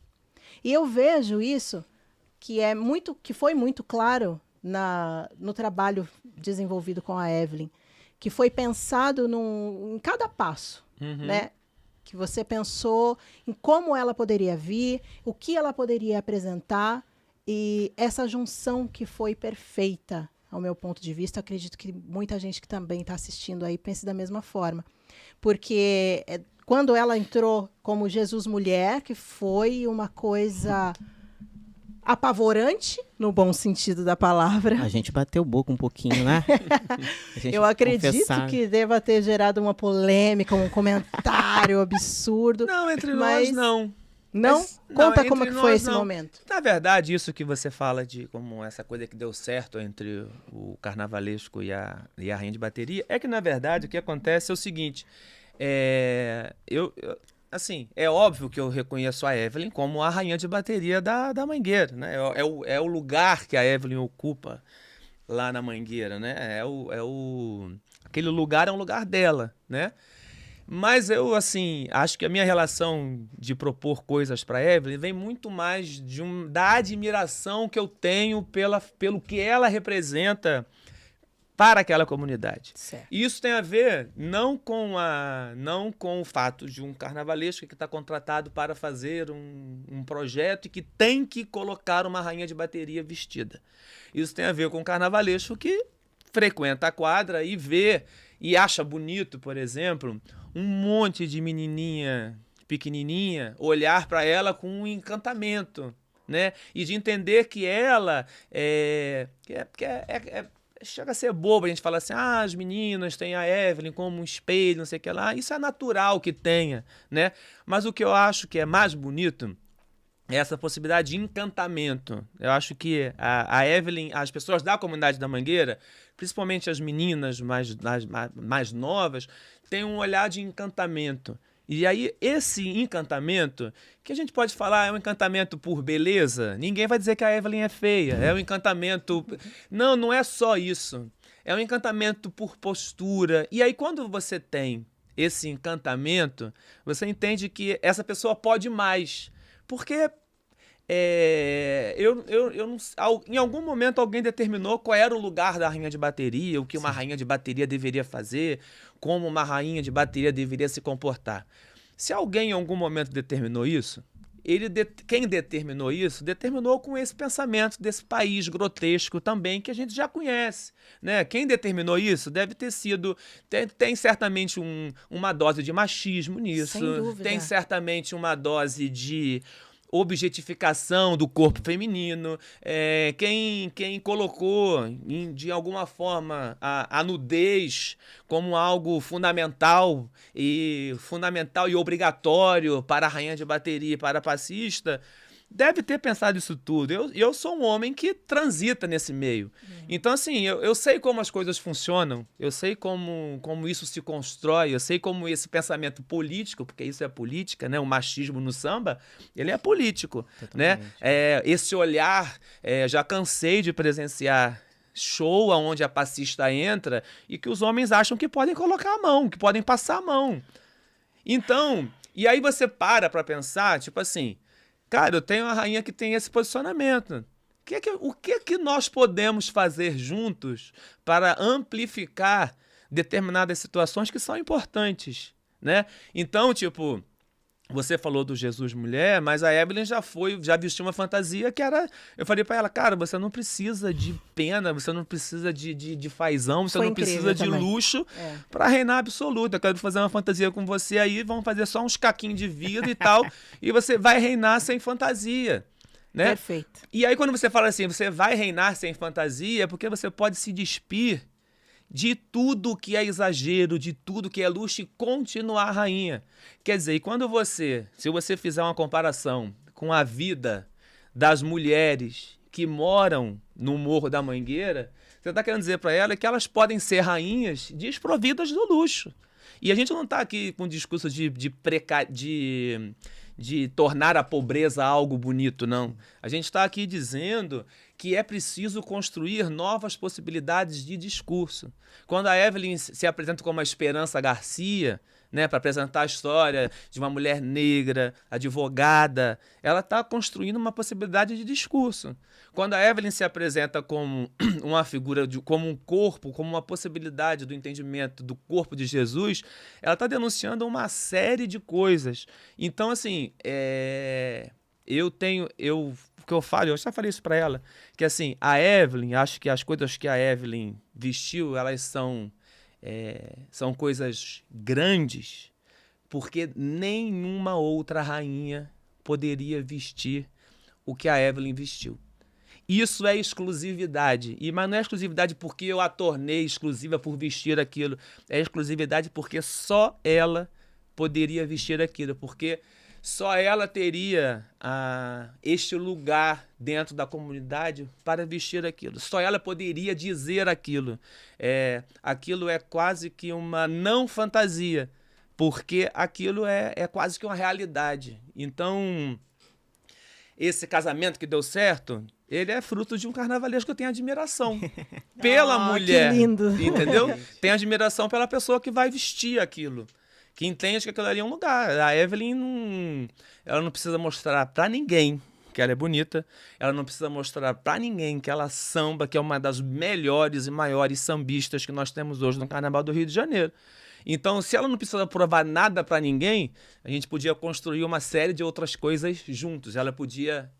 E eu vejo isso, que foi muito claro no trabalho desenvolvido com a Evelyn, que foi pensado em cada passo, né? Que você pensou em como ela poderia vir, o que ela poderia apresentar, e essa junção que foi perfeita, ao meu ponto de vista. Acredito que muita gente que também está assistindo aí pense da mesma forma. Porque quando ela entrou como Jesus Mulher, que foi uma coisa apavorante, no bom sentido da palavra. A gente bateu boca um pouquinho, né? Eu acredito que deva ter gerado uma polêmica, um comentário absurdo. Não, entre nós não. Não? Mas, Conta entre como que foi nós, esse não. momento. Na verdade, isso que você fala de como essa coisa que deu certo entre o carnavalesco e a rainha de bateria, é que, na verdade, o que acontece é o seguinte, assim, é óbvio que eu reconheço a Evelyn como a rainha de bateria da Mangueira, né? É o lugar que a Evelyn ocupa lá na Mangueira, né? Aquele lugar é um lugar dela, né? Mas eu, assim, acho que a minha relação de propor coisas para Evelyn vem muito mais da admiração que eu tenho pelo que ela representa para aquela comunidade. Certo. E isso tem a ver não com o fato de um carnavalesco que está contratado para fazer um projeto e que tem que colocar uma rainha de bateria vestida. Isso tem a ver com um carnavalesco que frequenta a quadra e vê e acha bonito, por exemplo, um monte de menininha pequenininha olhar para ela com um encantamento, né? E de entender que ela chega a ser bobo a gente falar assim, as meninas têm a Evelyn como um espelho, não sei o que lá. Isso é natural que tenha, né? Mas o que eu acho que é mais bonito é essa possibilidade de encantamento. Eu acho que a Evelyn, as pessoas da comunidade da Mangueira, principalmente as meninas mais novas, têm um olhar de encantamento. E aí, esse encantamento, que a gente pode falar, é um encantamento por beleza, ninguém vai dizer que a Evelyn é feia. É um encantamento... Não é só isso. É um encantamento por postura. E aí, quando você tem esse encantamento, você entende que essa pessoa pode mais. Porque em algum momento alguém determinou qual era o lugar da rainha de bateria, o que uma rainha de bateria deveria fazer, como uma rainha de bateria deveria se comportar. Se alguém em algum momento determinou isso, quem determinou isso, determinou com esse pensamento desse país grotesco também, que a gente já conhece, né? Quem determinou isso deve ter sido... Tem certamente uma dose de machismo nisso. Sem dúvida. Tem certamente uma dose de objetificação do corpo feminino, quem colocou de alguma forma a nudez como algo fundamental e obrigatório para a rainha de bateria e para a passista, deve ter pensado isso tudo. Eu sou um homem que transita nesse meio. Então, assim, eu sei como as coisas funcionam, eu sei como isso se constrói, eu sei como esse pensamento político, porque isso é política, né? O machismo no samba, ele é político, né? Esse olhar, já cansei de presenciar show onde a passista entra e que os homens acham que podem colocar a mão, que podem passar a mão. Então, e aí você para pensar, tipo assim, cara, eu tenho uma rainha que tem esse posicionamento. O que nós podemos fazer juntos para amplificar determinadas situações que são importantes, né? Então, tipo, você falou do Jesus mulher, mas a Evelyn já vestiu uma fantasia que era... Eu falei pra ela, cara, você não precisa de pena, você não precisa de fazão, você não precisa de luxo pra reinar absoluta. Eu quero fazer uma fantasia com você aí, vamos fazer só uns caquinhos de vidro e tal, e você vai reinar sem fantasia, né? Perfeito. E aí quando você fala assim, você vai reinar sem fantasia, é porque você pode se despir de tudo que é exagero, de tudo que é luxo e continuar rainha. Quer dizer, se você fizer uma comparação com a vida das mulheres que moram no Morro da Mangueira, você está querendo dizer para ela que elas podem ser rainhas desprovidas do luxo. E a gente não está aqui com um discurso de tornar a pobreza algo bonito, não. A gente está aqui dizendo que é preciso construir novas possibilidades de discurso. Quando a Evelyn se apresenta como a Esperança Garcia, né, para apresentar a história de uma mulher negra, advogada, ela está construindo uma possibilidade de discurso. Quando a Evelyn se apresenta como uma figura, como um corpo, como uma possibilidade do entendimento do corpo de Jesus, ela está denunciando uma série de coisas. Então, assim, o que eu falo, eu já falei isso para ela, que assim, a Evelyn, acho que as coisas que a Evelyn vestiu, elas são coisas grandes, porque nenhuma outra rainha poderia vestir o que a Evelyn vestiu. Isso é exclusividade, mas não é exclusividade porque eu a tornei exclusiva por vestir aquilo, é exclusividade porque só ela poderia vestir aquilo, porque só ela teria este lugar dentro da comunidade para vestir aquilo. Só ela poderia dizer aquilo. Aquilo é quase que uma não fantasia, porque aquilo é quase que uma realidade. Então, esse casamento que deu certo, ele é fruto de um carnavalesco que eu tenho admiração pela mulher. Que lindo. Entendeu? Tenho admiração pela pessoa que vai vestir aquilo, que entende que aquilo ali é um lugar. A Evelyn ela não precisa mostrar pra ninguém que ela é bonita, ela não precisa mostrar pra ninguém que ela samba, que é uma das melhores e maiores sambistas que nós temos hoje no Carnaval do Rio de Janeiro. Então, se ela não precisa provar nada pra ninguém, a gente podia construir uma série de outras coisas juntos. Ela podia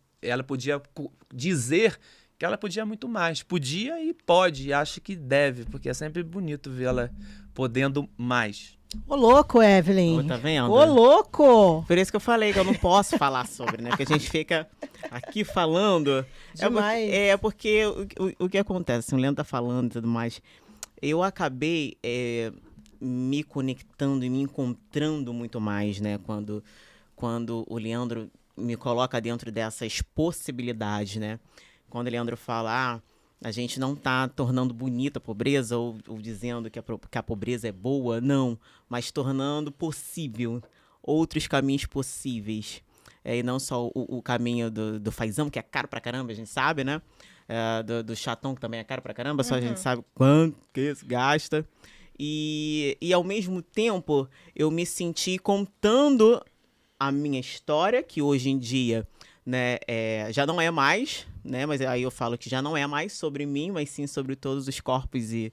dizer que ela podia muito mais. Podia e pode, e acho que deve, porque é sempre bonito vê-la podendo mais. Ô, louco, Evelyn. Tá vendo? Ô, louco. Por isso que eu falei que eu não posso falar sobre, né? Porque a gente fica aqui falando. Demais. Porque o que acontece? O Leandro tá falando e tudo mais. Eu acabei me conectando e me encontrando muito mais, né? Quando o Leandro me coloca dentro dessas possibilidades, né? Quando o Leandro fala, a gente não tá tornando bonita a pobreza ou dizendo que a pobreza é boa, não, mas tornando possível outros caminhos possíveis. E não só o caminho do fazão, que é caro pra caramba, a gente sabe, né? Do chaton, que também é caro pra caramba, só a gente sabe quanto que isso gasta. E ao mesmo tempo, eu me senti contando a minha história, que hoje em dia, né, já não é mais, né, mas aí eu falo que já não é mais sobre mim, mas sim sobre todos os corpos e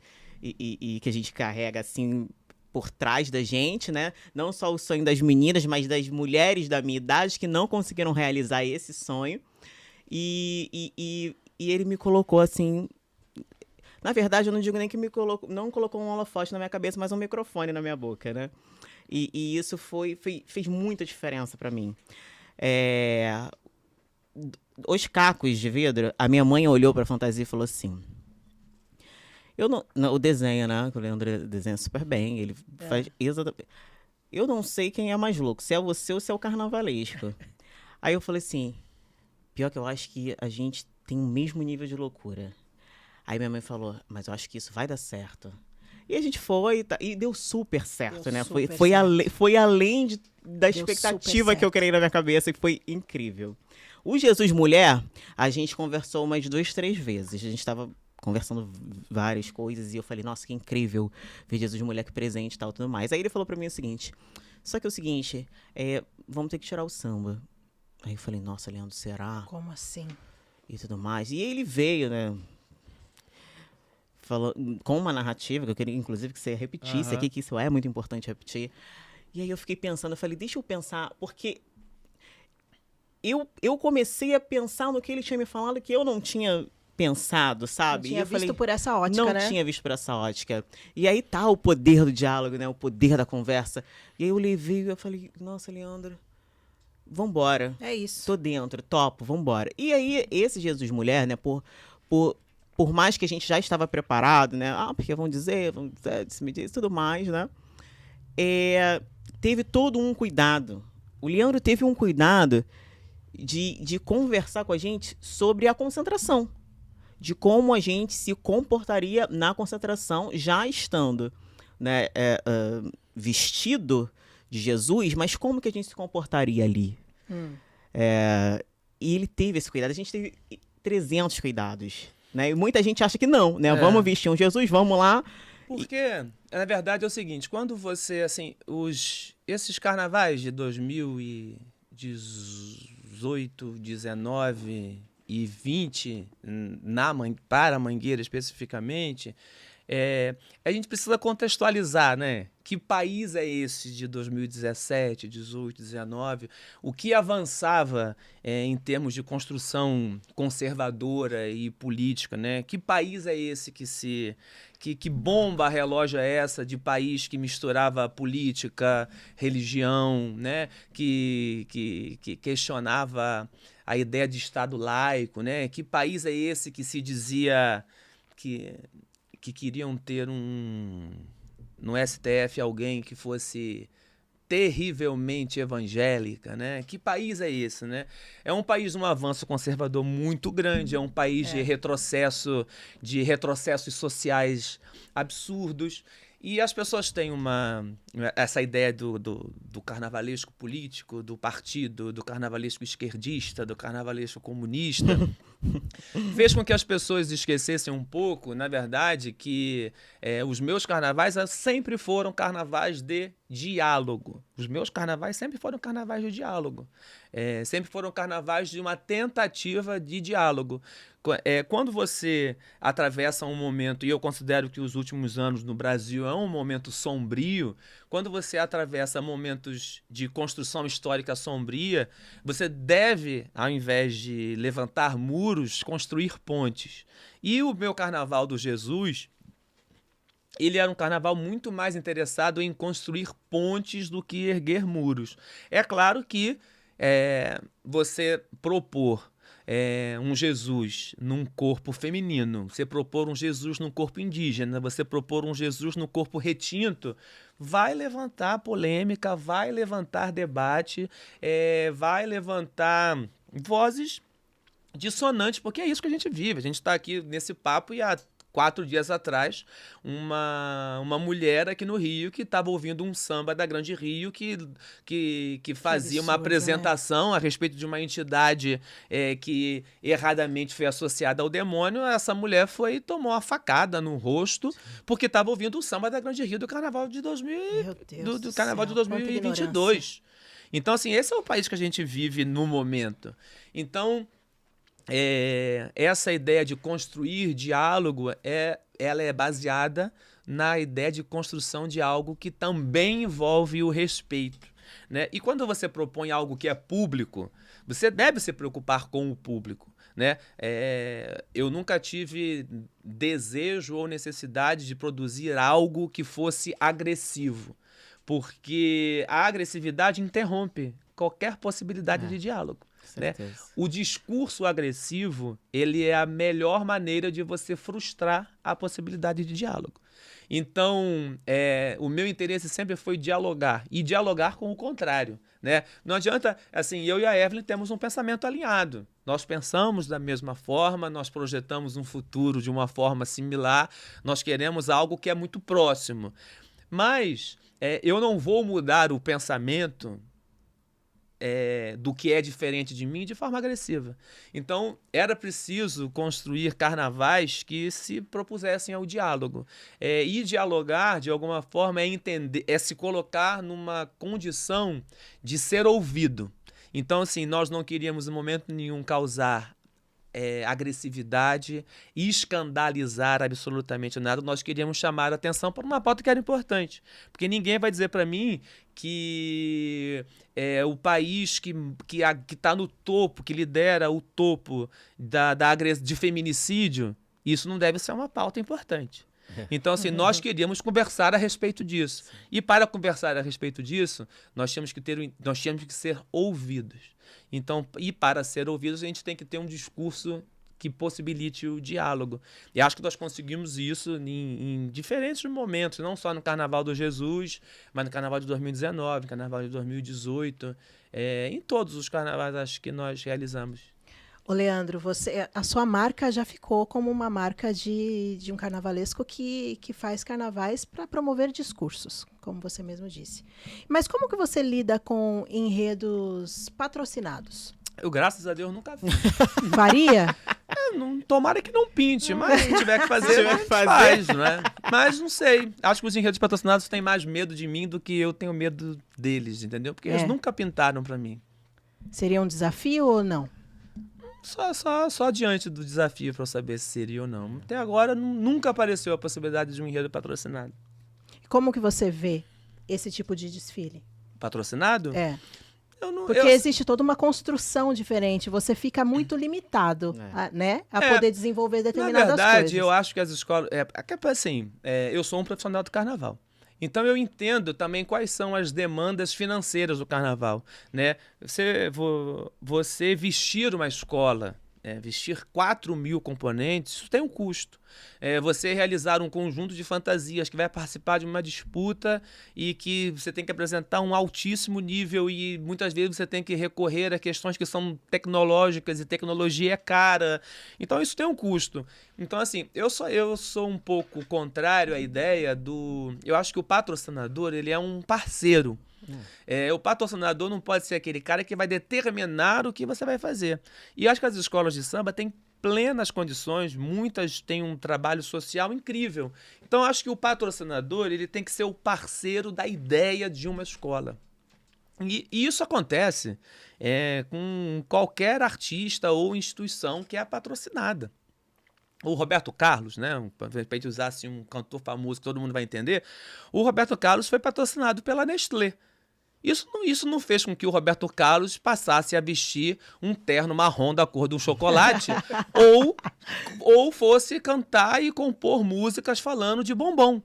que a gente carrega, assim, por trás da gente, né? Não só o sonho das meninas, mas das mulheres da minha idade que não conseguiram realizar esse sonho. E ele me colocou, assim... Na verdade, eu não digo nem que não colocou um holofote na minha cabeça, mas um microfone na minha boca, né? E isso fez muita diferença pra mim. Os cacos de vidro, a minha mãe olhou pra fantasia e falou assim... o desenho, né? Que o Leandro desenha super bem. Ele faz exatamente... Eu não sei quem é mais louco, se é você ou se é o carnavalesco. Aí eu falei assim... Pior que eu acho que a gente tem o mesmo nível de loucura. Aí minha mãe falou, mas eu acho que isso vai dar certo. E a gente foi, e deu super certo, né? Foi além da expectativa que eu criei na minha cabeça e foi incrível. O Jesus Mulher, a gente conversou umas 2, 3 vezes. A gente estava conversando várias coisas e eu falei, nossa, que incrível ver Jesus Mulher, que presente e tal, tudo mais. Aí ele falou pra mim o seguinte, só que é o seguinte, vamos ter que tirar o samba. Aí eu falei, nossa, Leandro, será? Como assim? E tudo mais. E ele veio, né? Falou, com uma narrativa, que eu queria, inclusive, que você repetisse aqui, que isso é muito importante repetir. E aí eu fiquei pensando, eu falei, deixa eu pensar, porque eu comecei a pensar no que ele tinha me falado que eu não tinha pensado, sabe? Não tinha eu visto falei, por essa ótica, né? Não tinha visto por essa ótica. E aí tá o poder do diálogo, né? O poder da conversa. E aí eu levei e eu falei, nossa, Leandro, vambora. É isso. Tô dentro, topo, vambora. E aí, esse Jesus Mulher, né, por mais que a gente já estava preparado, né? Porque vão dizer, se me diz tudo mais, né? Teve todo um cuidado. O Leandro teve um cuidado de conversar com a gente sobre a concentração. De como a gente se comportaria na concentração, já estando, né, vestido de Jesus, mas como que a gente se comportaria ali? E ele teve esse cuidado. A gente teve 300 cuidados. Né? E muita gente acha que não, né? Vamos vestir um Jesus, vamos lá. Porque, na verdade, é o seguinte, quando você, assim, esses carnavais de 2018, 19 e 20, para Mangueira especificamente, a gente precisa contextualizar, né? Que país é esse de 2017, 18, 19? O que avançava em termos de construção conservadora e política, né? Que país é esse que bomba relógio é essa de país que misturava política, religião, né? Que questionava a ideia de Estado laico, né? Que país é esse que se dizia que queriam ter no STF alguém que fosse terrivelmente evangélica, né? Que país é esse, né? É um país de um avanço conservador muito grande, é um país de retrocessos sociais absurdos. E as pessoas têm essa ideia do carnavalesco político, do partido, do carnavalesco esquerdista, do carnavalesco comunista, fez com que as pessoas esquecessem um pouco, na verdade, que os meus carnavais sempre foram carnavais de diálogo. Os meus carnavais sempre foram carnavais de diálogo. Sempre foram carnavais de uma tentativa de diálogo. Quando você atravessa um momento, e eu considero que os últimos anos no Brasil é um momento sombrio, quando você atravessa momentos de construção histórica sombria, você deve, ao invés de levantar muros, construir pontes. E o meu Carnaval do Jesus, ele era um carnaval muito mais interessado em construir pontes do que erguer muros. É claro que você propor um Jesus num corpo feminino, você propor um Jesus num corpo indígena, você propor um Jesus no corpo retinto, vai levantar polêmica, vai levantar debate, vai levantar vozes dissonantes, porque é isso que a gente vive. A gente está aqui nesse papo e há 4 dias atrás, uma mulher aqui no Rio que estava ouvindo um samba da Grande Rio que fazia uma apresentação a respeito de uma entidade que erradamente foi associada ao demônio. Essa mulher foi e tomou uma facada no rosto porque estava ouvindo o samba da Grande Rio do Carnaval de 2022. Então, assim, esse é o país que a gente vive no momento. Então, essa ideia de construir diálogo, ela é baseada na ideia de construção de algo que também envolve o respeito, né? E quando você propõe algo que é público, você deve se preocupar com o público, né? Eu nunca tive desejo ou necessidade de produzir algo que fosse agressivo, porque a agressividade interrompe qualquer possibilidade de diálogo. Né? O discurso agressivo, ele é a melhor maneira de você frustrar a possibilidade de diálogo. Então, o meu interesse sempre foi dialogar, e dialogar com o contrário, né? Não adianta, assim, eu e a Evelyn temos um pensamento alinhado. Nós pensamos da mesma forma, nós projetamos um futuro de uma forma similar, nós queremos algo que é muito próximo. Mas eu não vou mudar o pensamento do que é diferente de mim de forma agressiva. Então, era preciso construir carnavais que se propusessem ao diálogo. E dialogar, de alguma forma, é se colocar numa condição de ser ouvido. Então, assim, nós não queríamos, em momento nenhum, causar agressividade e escandalizar absolutamente nada. Nós queríamos chamar a atenção para uma pauta que era importante, porque ninguém vai dizer para mim que o país que está no topo, que lidera o topo de feminicídio, isso não deve ser uma pauta importante. Então, assim, nós queríamos conversar a respeito disso. E para conversar a respeito disso, nós tínhamos que ser ouvidos. Então, e para ser ouvidos, a gente tem que ter um discurso que possibilite o diálogo. E acho que nós conseguimos isso em diferentes momentos, não só no Carnaval do Jesus, mas no Carnaval de 2019, no Carnaval de 2018, em todos os carnavais acho que nós realizamos. Ô Leandro, a sua marca já ficou como uma marca de um carnavalesco que faz carnavais para promover discursos, como você mesmo disse. Mas como que você lida com enredos patrocinados? Eu, graças a Deus, nunca vi. Varia? Tomara que não pinte, mas se tiver que fazer, faz, não é? Mas não sei. Acho que os enredos patrocinados têm mais medo de mim do que eu tenho medo deles, entendeu? Porque eles nunca pintaram para mim. Seria um desafio ou não? Só diante do desafio para eu saber se seria ou não. Até agora nunca apareceu a possibilidade de um enredo patrocinado. Como que você vê esse tipo de desfile? Patrocinado? Porque existe toda uma construção diferente. Você fica muito limitado a poder desenvolver determinadas coisas. Na verdade, eu acho que as escolas... eu sou um profissional do carnaval. Então, eu entendo também quais são as demandas financeiras do carnaval, né? Você vestir uma escola vestir 4.000 componentes, isso tem um custo. Você realizar um conjunto de fantasias que vai participar de uma disputa e que você tem que apresentar um altíssimo nível e muitas vezes você tem que recorrer a questões que são tecnológicas e tecnologia é cara. Então isso tem um custo. Então assim, eu sou um pouco contrário à ideia do... Eu acho que o patrocinador, ele é um parceiro. O patrocinador não pode ser aquele cara que vai determinar o que você vai fazer. E acho que as escolas de samba têm plenas condições, muitas têm um trabalho social incrível. Então acho que o patrocinador, ele tem que ser o parceiro da ideia de uma escola. E isso acontece com qualquer artista ou instituição que é patrocinada. O Roberto Carlos, né, para a gente usar assim, um cantor famoso que todo mundo vai entender, o Roberto Carlos foi patrocinado pela Nestlé. Isso não fez com que o Roberto Carlos passasse a vestir um terno marrom da cor do chocolate ou fosse cantar e compor músicas falando de bombom.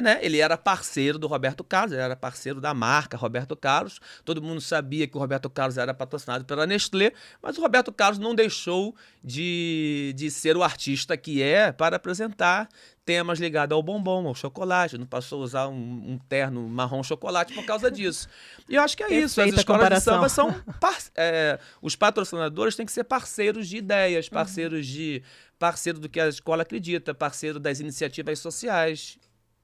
Né? Ele era parceiro do Roberto Carlos, ele era parceiro da marca Roberto Carlos. Todo mundo sabia que o Roberto Carlos era patrocinado pela Nestlé, mas o Roberto Carlos não deixou de ser o artista que para apresentar temas ligados ao bombom, ao chocolate. Não passou a usar um terno marrom chocolate por causa disso. E eu acho que isso. As escolas de samba são... os patrocinadores têm que ser parceiros de ideias, parceiro do que a escola acredita, parceiro das iniciativas sociais.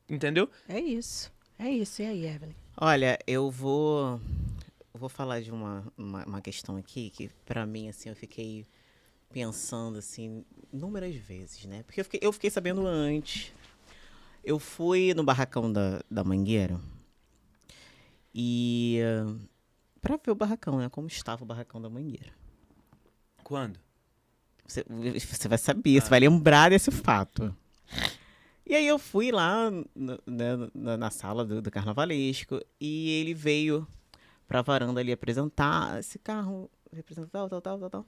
Entendeu? É isso. E aí, Evelyn? Olha, eu vou falar de uma questão aqui que, pra mim, assim, eu fiquei pensando, assim, inúmeras vezes, né? Porque eu fiquei sabendo antes. Eu fui no barracão da Mangueira e... pra ver o barracão, né? Como estava o barracão da Mangueira. Quando? Você vai saber, você vai lembrar desse fato. E aí eu fui lá na sala do carnavalesco e ele veio pra varanda ali apresentar esse carro, representar tal.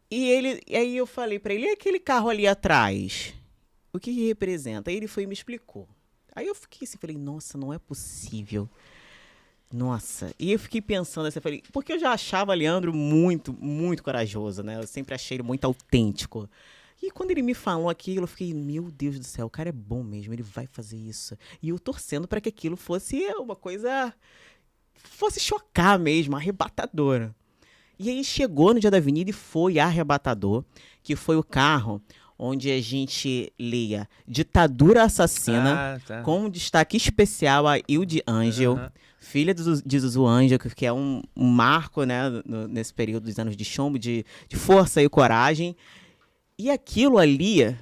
E aí eu falei pra ele, e aquele carro ali atrás? O que representa? Aí ele foi e me explicou. Aí eu fiquei assim, falei, nossa, não é possível. Nossa. E eu fiquei pensando assim, falei, porque eu já achava Leandro muito, muito corajoso, né? Eu sempre achei ele muito autêntico. E quando ele me falou aquilo, eu fiquei, meu Deus do céu, o cara é bom mesmo, ele vai fazer isso. E eu torcendo para que aquilo fosse uma coisa... fosse chocar mesmo, arrebatadora. E aí chegou no dia da Avenida e foi arrebatador, que foi o carro onde a gente lia Ditadura Assassina, com um destaque especial a Hilde Ângel, filha de Zuzu Ângel, que é um marco, né, nesse período dos anos de chumbo, de força e coragem. E aquilo ali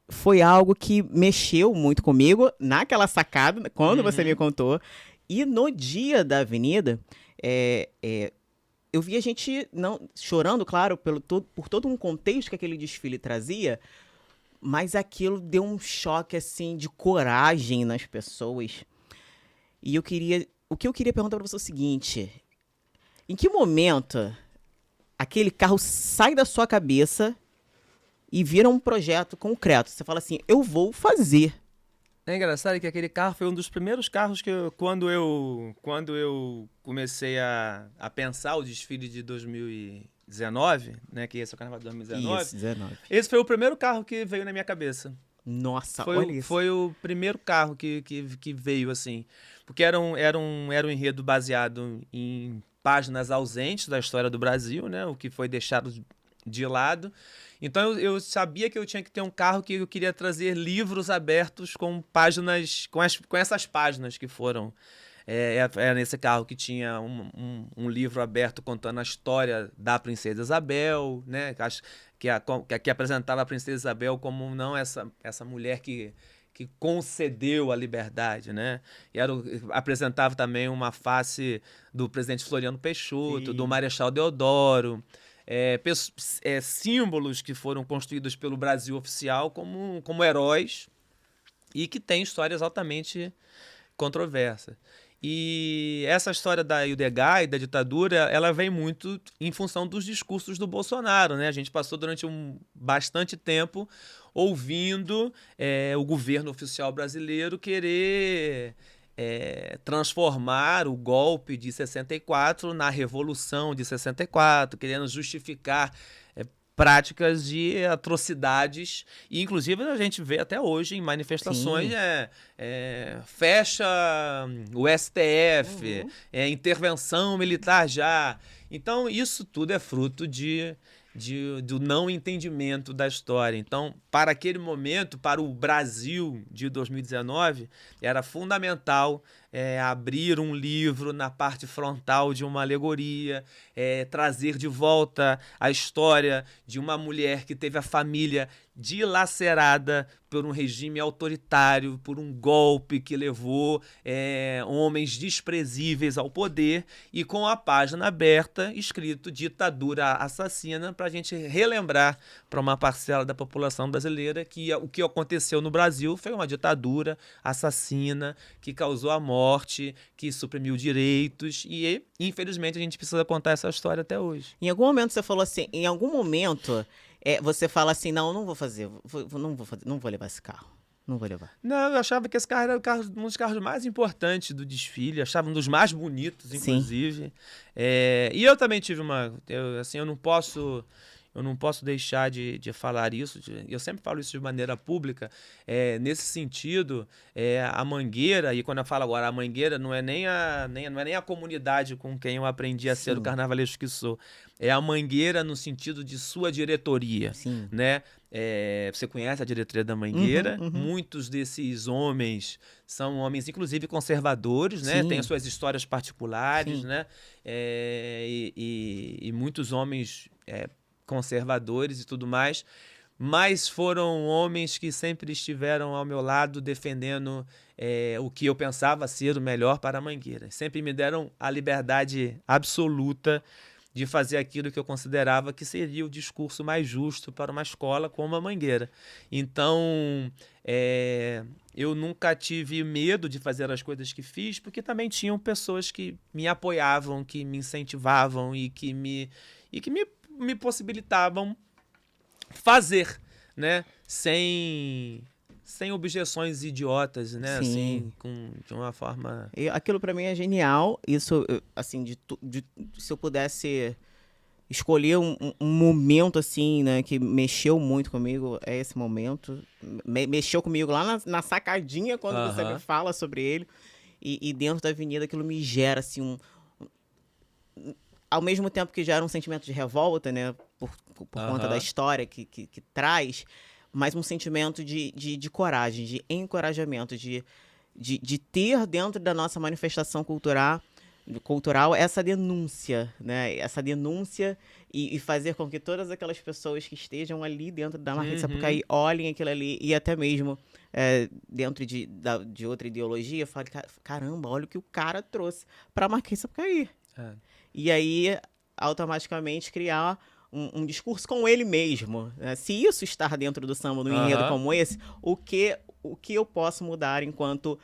foi algo que mexeu muito comigo naquela sacada, quando você me contou. E no dia da Avenida, eu vi a gente chorando, claro, por todo um contexto que aquele desfile trazia, mas aquilo deu um choque assim, de coragem nas pessoas. E o que eu queria perguntar para você é o seguinte: em que momento aquele carro sai da sua cabeça e vira um projeto concreto? Você fala assim, eu vou fazer. É engraçado que aquele carro foi um dos primeiros carros que quando eu comecei a pensar o desfile de 2019, né, que esse é o carnaval de 2019. Isso, 19. Esse foi o primeiro carro que veio na minha cabeça. Nossa, olha isso. Foi o primeiro carro que veio, assim. Porque era um enredo baseado em páginas ausentes da história do Brasil, né, o que foi deixado de lado. Então eu sabia que eu tinha que ter um carro que eu queria trazer livros abertos com páginas, com essas páginas que foram. Era nesse carro que tinha um livro aberto contando a história da Princesa Isabel, né? Que apresentava a Princesa Isabel como não essa mulher que concedeu a liberdade, né? E apresentava também uma face do presidente Floriano Peixoto, sim, do Marechal Deodoro. Símbolos que foram construídos pelo Brasil oficial como heróis e que têm histórias altamente controversas. E essa história da Ildegá e da ditadura, ela vem muito em função dos discursos do Bolsonaro, né? A gente passou durante bastante tempo ouvindo o governo oficial brasileiro querer transformar o golpe de 64 na Revolução de 64, querendo justificar práticas de atrocidades, e inclusive a gente vê até hoje em manifestações fecha o STF, intervenção militar já. Então isso tudo é fruto do não entendimento da história. Então, para aquele momento, para o Brasil de 2019, era fundamental abrir um livro na parte frontal de uma alegoria, trazer de volta a história de uma mulher que teve a família dilacerada por um regime autoritário, por um golpe que levou homens desprezíveis ao poder, e com a página aberta, escrito ditadura assassina, para a gente relembrar para uma parcela da população brasileira que o que aconteceu no Brasil foi uma ditadura assassina que causou a morte, que suprimiu direitos, e infelizmente a gente precisa contar essa história até hoje. Em algum momento você falou assim, em algum momento você fala assim, não vou fazer, não vou levar esse carro. Não vou levar. Não, eu achava que esse carro era um dos carros mais importantes do desfile, achava um dos mais bonitos, inclusive. E eu também tive eu não posso deixar de falar isso, eu sempre falo isso de maneira pública, nesse sentido, a Mangueira, e quando eu falo agora a Mangueira, não é nem a comunidade com quem eu aprendi a ser o carnavalesco que sou, é a Mangueira no sentido de sua diretoria, né? Você conhece a diretoria da Mangueira, muitos desses homens são homens, inclusive conservadores, né? Têm as suas histórias particulares, né? E muitos homens conservadores e tudo mais, mas foram homens que sempre estiveram ao meu lado defendendo o que eu pensava ser o melhor para a Mangueira. Sempre me deram a liberdade absoluta de fazer aquilo que eu considerava que seria o discurso mais justo para uma escola como a Mangueira. Então, eu nunca tive medo de fazer as coisas que fiz, porque também tinham pessoas que me apoiavam, que me incentivavam e que me possibilitavam fazer, né? Sem objeções idiotas, né? Assim, de uma forma... Aquilo para mim é genial. Isso, assim, se eu pudesse escolher um momento, assim, né, que mexeu muito comigo, é esse momento. Mexeu comigo lá na sacadinha, quando você me fala sobre ele. E dentro da avenida aquilo me gera, assim, ao mesmo tempo que gera um sentimento de revolta, né, por conta da história que traz, mas um sentimento de coragem, de encorajamento, de ter dentro da nossa manifestação cultural essa denúncia, né? Essa denúncia e fazer com que todas aquelas pessoas que estejam ali dentro da Marquês de Sapucaí olhem aquilo ali e até mesmo dentro de outra ideologia, falem, caramba, olha o que o cara trouxe para a Marquês de Sapucaí. E aí, automaticamente, criar um discurso com ele mesmo. Né? Se isso estar dentro do samba, num enredo como esse, o que eu posso mudar enquanto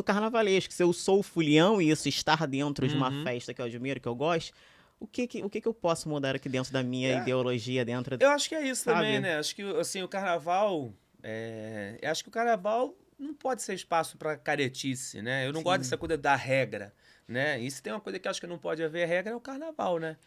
carnavalesco? Se eu sou o fulião e isso estar dentro de uma festa que eu admiro, que eu gosto, o que eu posso mudar aqui dentro da minha ideologia? Eu acho que é isso também, né? Acho que assim, o carnaval... acho que o carnaval não pode ser espaço para caretice, né? Eu não gosto dessa coisa da regra, né? E se tem uma coisa que eu acho que não pode haver regra, é o carnaval, né?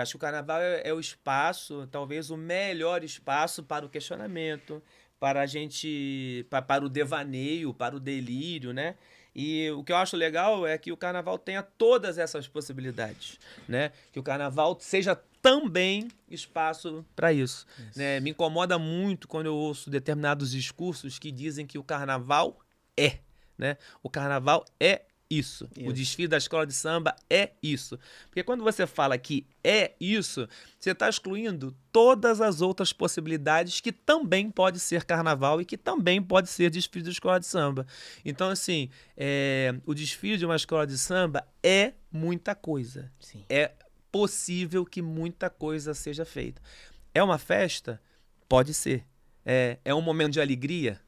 Acho que o carnaval é o espaço, talvez o melhor espaço para o questionamento, para a gente, para o devaneio, para o delírio, né? E o que eu acho legal é que o carnaval tenha todas essas possibilidades, né? Que o carnaval seja também espaço para isso, né? Me incomoda muito quando eu ouço determinados discursos que dizem que o carnaval né? O carnaval é isso. O desfile da escola de samba é isso. Porque quando você fala que é isso, você está excluindo todas as outras possibilidades que também pode ser carnaval e que também pode ser desfile da escola de samba. Então, assim, o desfile de uma escola de samba é muita coisa. É possível que muita coisa seja feita. É uma festa? Pode ser. É um momento de alegria?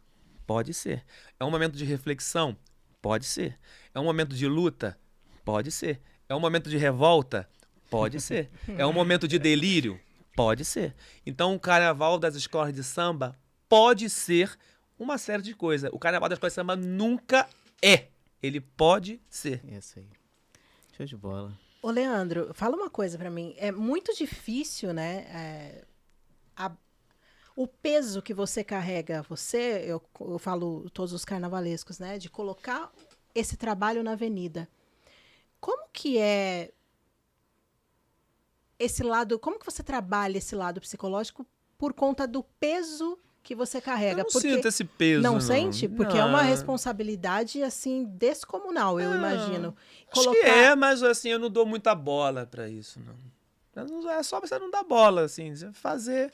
Pode ser. É um momento de reflexão? Pode ser. É um momento de luta? Pode ser. É um momento de revolta? Pode ser. É um momento de delírio? Pode ser. Então, o carnaval das escolas de samba pode ser uma série de coisas. O carnaval das escolas de samba nunca é ele pode ser. Isso aí. Show de bola. Ô, Leandro, fala uma coisa pra mim. É muito difícil, né? O peso que você carrega, eu falo todos os carnavalescos, né? De colocar esse trabalho na avenida. Como que é esse lado, como que você trabalha esse lado psicológico por conta do peso que você carrega? Eu não sinto esse peso, não não. sente? Porque é uma responsabilidade, assim, descomunal, eu imagino. Acho que é, mas assim, eu não dou muita bola pra isso, não. É só você não dar bola, assim, fazer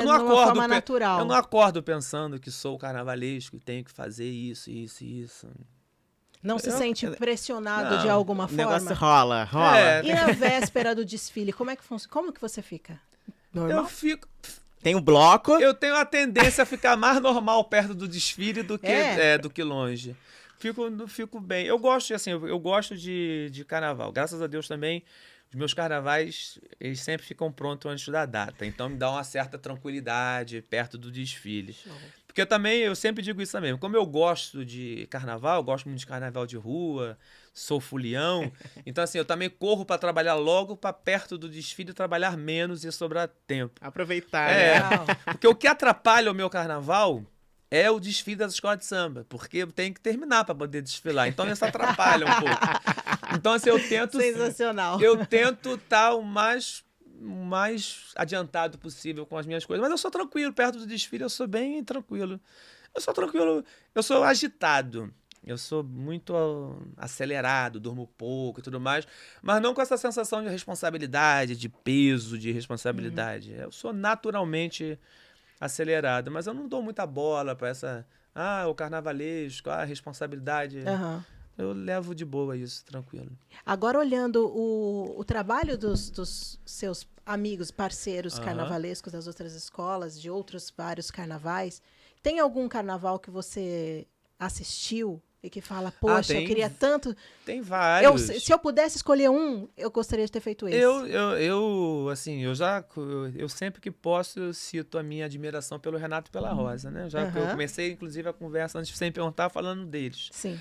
de uma forma natural. Eu não acordo pensando que sou carnavalesco e tenho que fazer isso, isso e isso. Não se sente pressionado de alguma forma? O negócio rola. E na véspera do desfile, como é que funciona? Como que você fica? Normal? Eu fico... Tem um bloco. Eu tenho a tendência a ficar mais normal perto do desfile do que longe. Fico bem. Eu gosto, assim, eu gosto de carnaval. Graças a Deus também, os meus carnavais, eles sempre ficam prontos antes da data. Então me dá uma certa tranquilidade perto do desfile. Porque eu sempre digo isso também. Como eu gosto de carnaval, eu gosto muito de carnaval de rua, sou fulião. Então, assim, eu também corro para trabalhar logo para perto do desfile trabalhar menos e sobrar tempo. Aproveitar. Porque o que atrapalha o meu carnaval é o desfile das escolas de samba. Porque eu tenho que terminar para poder desfilar. Então, isso atrapalha um pouco. Então, assim, eu tento... Sensacional. Eu tento estar o mais adiantado possível com as minhas coisas. Mas eu sou tranquilo, perto do desfile eu sou bem tranquilo. Eu sou tranquilo, eu sou agitado. Eu sou muito acelerado, durmo pouco e tudo mais. Mas não com essa sensação de responsabilidade, de peso, de responsabilidade. Eu sou naturalmente acelerado. Mas eu não dou muita bola para essa... o carnavalesco, a responsabilidade... Eu levo de boa isso, tranquilo. Agora, olhando o trabalho dos seus amigos, parceiros carnavalescos das outras escolas, de outros vários carnavais, tem algum carnaval que você assistiu e que fala, poxa, eu queria tanto... Tem vários. Se eu pudesse escolher um, eu gostaria de ter feito esse. Eu sempre que posso, eu cito a minha admiração pelo Renato e pela Rosa, né? Eu comecei, inclusive, a conversa antes de você me perguntar, falando deles. Sim.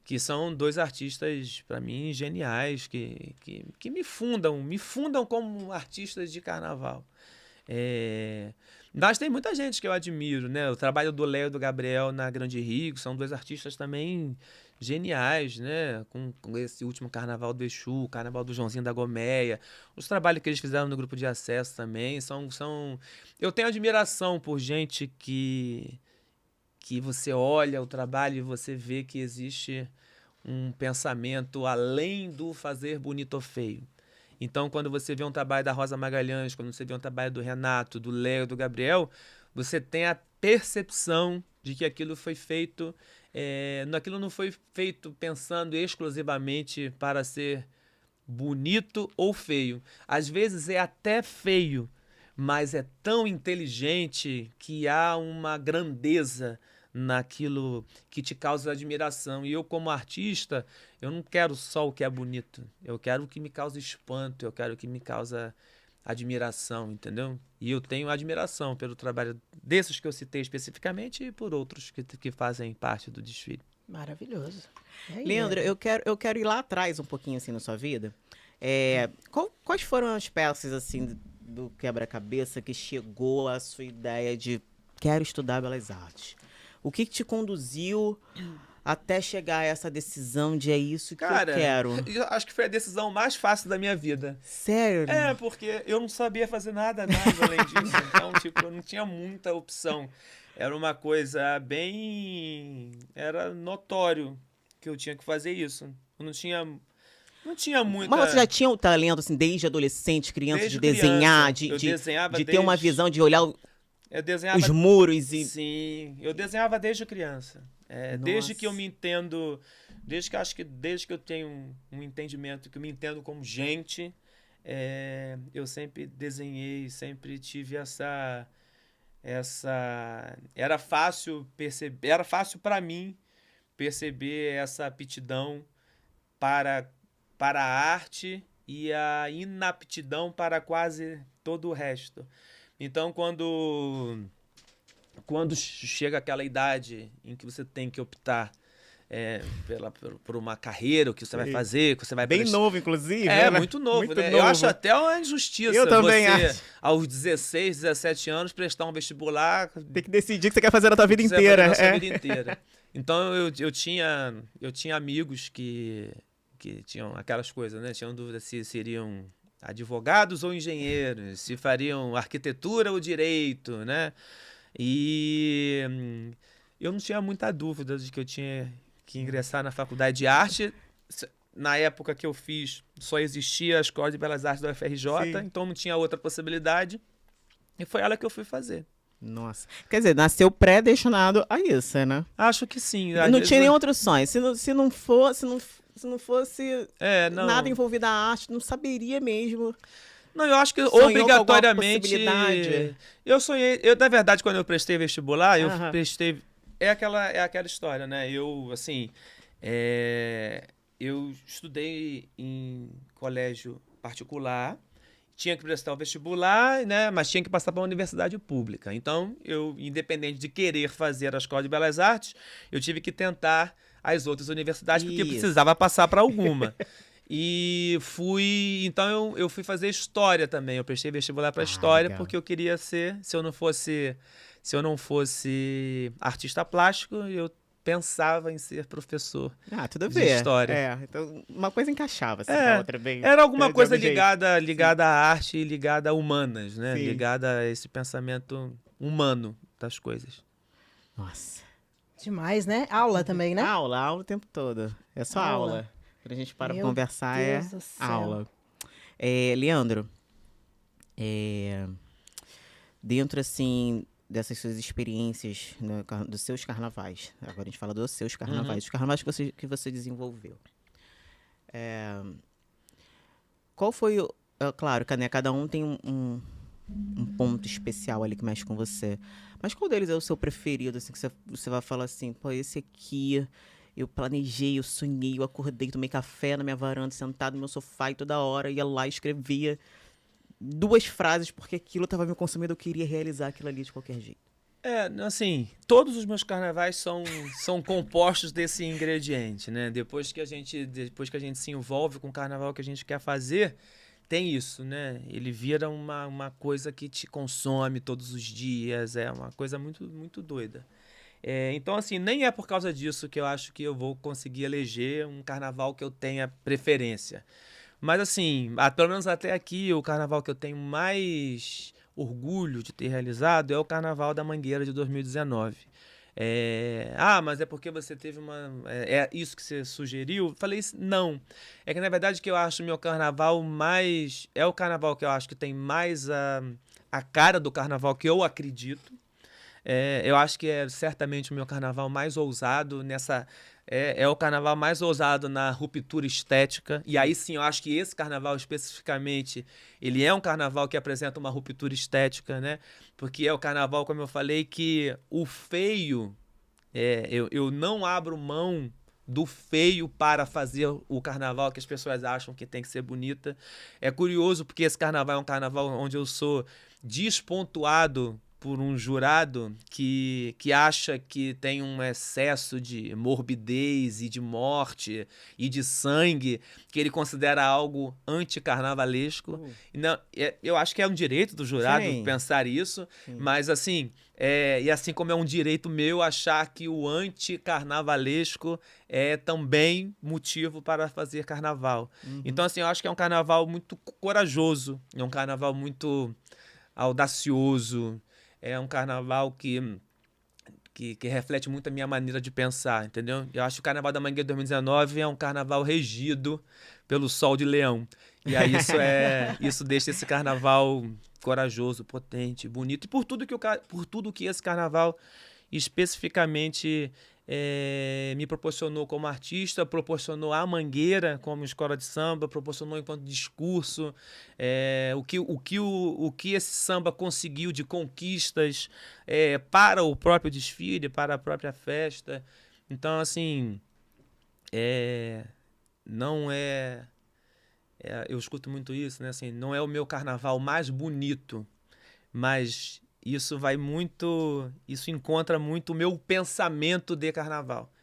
Que são dois artistas, para mim, geniais, que me fundam como artistas de carnaval. Mas tem muita gente que eu admiro, né? O trabalho do Léo e do Gabriel na Grande Rio, são dois artistas também geniais, né? Com esse último Carnaval do Exu, o Carnaval do Joãozinho da Gomeia, os trabalhos que eles fizeram no Grupo de Acesso também são... Eu tenho admiração por gente que você olha o trabalho e você vê que existe um pensamento além do fazer bonito ou feio. Então, quando você vê um trabalho da Rosa Magalhães, quando você vê um trabalho do Renato, do Léo, do Gabriel, você tem a percepção de que aquilo foi feito... aquilo não foi feito pensando exclusivamente para ser bonito ou feio. Às vezes é até feio, mas é tão inteligente que há uma grandeza naquilo que te causa admiração. E eu, como artista, eu não quero só o que é bonito. Eu quero o que me causa espanto, eu quero o que me causa admiração, entendeu? E eu tenho admiração pelo trabalho desses que eu citei especificamente e por outros que fazem parte do desfile. Maravilhoso. Leandro, eu quero ir lá atrás um pouquinho assim na sua vida. Quais foram as peças assim do quebra-cabeça que chegou à sua ideia de quero estudar Belas Artes? O que te conduziu até chegar a essa decisão de é isso que eu quero? Eu acho que foi a decisão mais fácil da minha vida. Sério? Porque eu não sabia fazer nada além disso. Então, eu não tinha muita opção. Era uma coisa bem... Era notório que eu tinha que fazer isso. Eu não tinha muita... Mas você já tinha o talento, assim, desde adolescente, criança, de desenhar, de ter uma visão, de olhar os muros e... Sim, eu desenhava desde criança. Desde que eu me entendo... Desde que eu tenho um entendimento, que eu me entendo como gente, eu sempre desenhei, sempre tive essa... Era fácil perceber... Era fácil para mim perceber essa aptidão para a arte e a inaptidão para quase todo o resto. Então, quando chega aquela idade em que você tem que optar por uma carreira, o que você vai fazer, o que você vai Bem novo, inclusive. muito novo, muito né? novo. Eu acho até uma injustiça Eu também você, acho. aos 16, 17 anos, prestar um vestibular. Tem que decidir o que você quer fazer na tua vida que você vai fazer inteira. na sua vida inteira. Então eu tinha amigos que tinham aquelas coisas, né? Tinham dúvida se seriam advogados ou engenheiros, se fariam arquitetura ou direito, né? E eu não tinha muita dúvida de que eu tinha que ingressar na faculdade de arte. Na época que eu fiz, só existia a Escola de Belas Artes da UFRJ, Sim. então não tinha outra possibilidade. E foi ela que eu fui fazer. Nossa. Quer dizer, nasceu predestinado a isso, né? Acho que sim. Não tinha nenhum outro sonho. Se não fosse não. nada envolvido na arte, não saberia mesmo. Não, eu acho que Sonhou obrigatoriamente. com alguma possibilidade? Eu sonhei. Na verdade, quando eu prestei vestibular, eu Aham. prestei. É aquela história, né? Eu, assim. Eu estudei em colégio particular, tinha que prestar o vestibular, né? Mas tinha que passar para uma universidade pública. Então, eu, independente de querer fazer a Escola de Belas Artes, eu tive que tentar as outras universidades, porque eu Isso. precisava passar para alguma. E fui. Então eu fui fazer história também. Eu prestei vestibular para história, legal. porque eu queria ser. Se eu não fosse artista plástico, eu pensava em ser professor. Tudo a de ver. história. Então uma coisa encaixava assim, com a outra bem. Era alguma de coisa algum jeito. ligada à arte e ligada a humanas, né? Sim. Ligada a esse pensamento humano das coisas. Nossa. Demais, né? Aula também, né? Aula o tempo todo. É só Aula. aula. Quando a gente para Meu pra conversar, Deus é do céu. aula. Leandro, dentro, assim, dessas suas experiências, né, dos seus carnavais, agora a gente fala dos seus carnavais, os carnavais que você desenvolveu. Qual foi o... claro, né, cada um tem um ponto especial ali que mexe com você. Mas qual deles é o seu preferido, assim, que você vai falar assim, pô, esse aqui eu planejei, eu sonhei, eu acordei, tomei café na minha varanda, sentado no meu sofá e toda hora ia lá e escrevia 2 frases porque aquilo estava me consumindo, eu queria realizar aquilo ali de qualquer jeito. Assim, todos os meus carnavais são compostos desse ingrediente, né? Depois que a gente se envolve com o carnaval que a gente quer fazer, tem isso, né? Ele vira uma coisa que te consome todos os dias, é uma coisa muito, muito doida. Então, assim, nem é por causa disso que eu acho que eu vou conseguir eleger um carnaval que eu tenha preferência. Mas, assim, pelo menos até aqui, o carnaval que eu tenho mais orgulho de ter realizado é o Carnaval da Mangueira de 2019. Mas é porque você teve uma... É isso que você sugeriu? Falei, não. É que, na verdade, que eu acho o meu carnaval mais... É o carnaval que eu acho que tem mais a cara do carnaval que eu acredito. Eu acho que é certamente o meu carnaval mais ousado nessa... É o carnaval mais ousado na ruptura estética. E aí sim, eu acho que esse carnaval especificamente, ele é um carnaval que apresenta uma ruptura estética, né? Porque é o carnaval, como eu falei, que o feio... eu não abro mão do feio para fazer o carnaval que as pessoas acham que tem que ser bonita. É curioso porque esse carnaval é um carnaval onde eu sou despontuado por um jurado que acha que tem um excesso de morbidez e de morte e de sangue, que ele considera algo anticarnavalesco. Não, eu acho que é um direito do jurado pensar isso, mas assim, e assim como é um direito meu achar que o anticarnavalesco é também motivo para fazer carnaval. Então, assim, eu acho que é um carnaval muito corajoso, é um carnaval muito audacioso, é um carnaval que reflete muito a minha maneira de pensar, entendeu? Eu acho que o Carnaval da Mangueira 2019 é um carnaval regido pelo Sol de Leão. E aí isso deixa esse carnaval corajoso, potente, bonito. E por tudo que esse carnaval especificamente me proporcionou como artista, proporcionou a Mangueira como escola de samba, proporcionou enquanto discurso, o que esse samba conseguiu de conquistas para o próprio desfile, para a própria festa. Então, assim, não é... eu escuto muito isso, né? Assim, não é o meu carnaval mais bonito, mas... Isso encontra muito o meu pensamento de carnaval.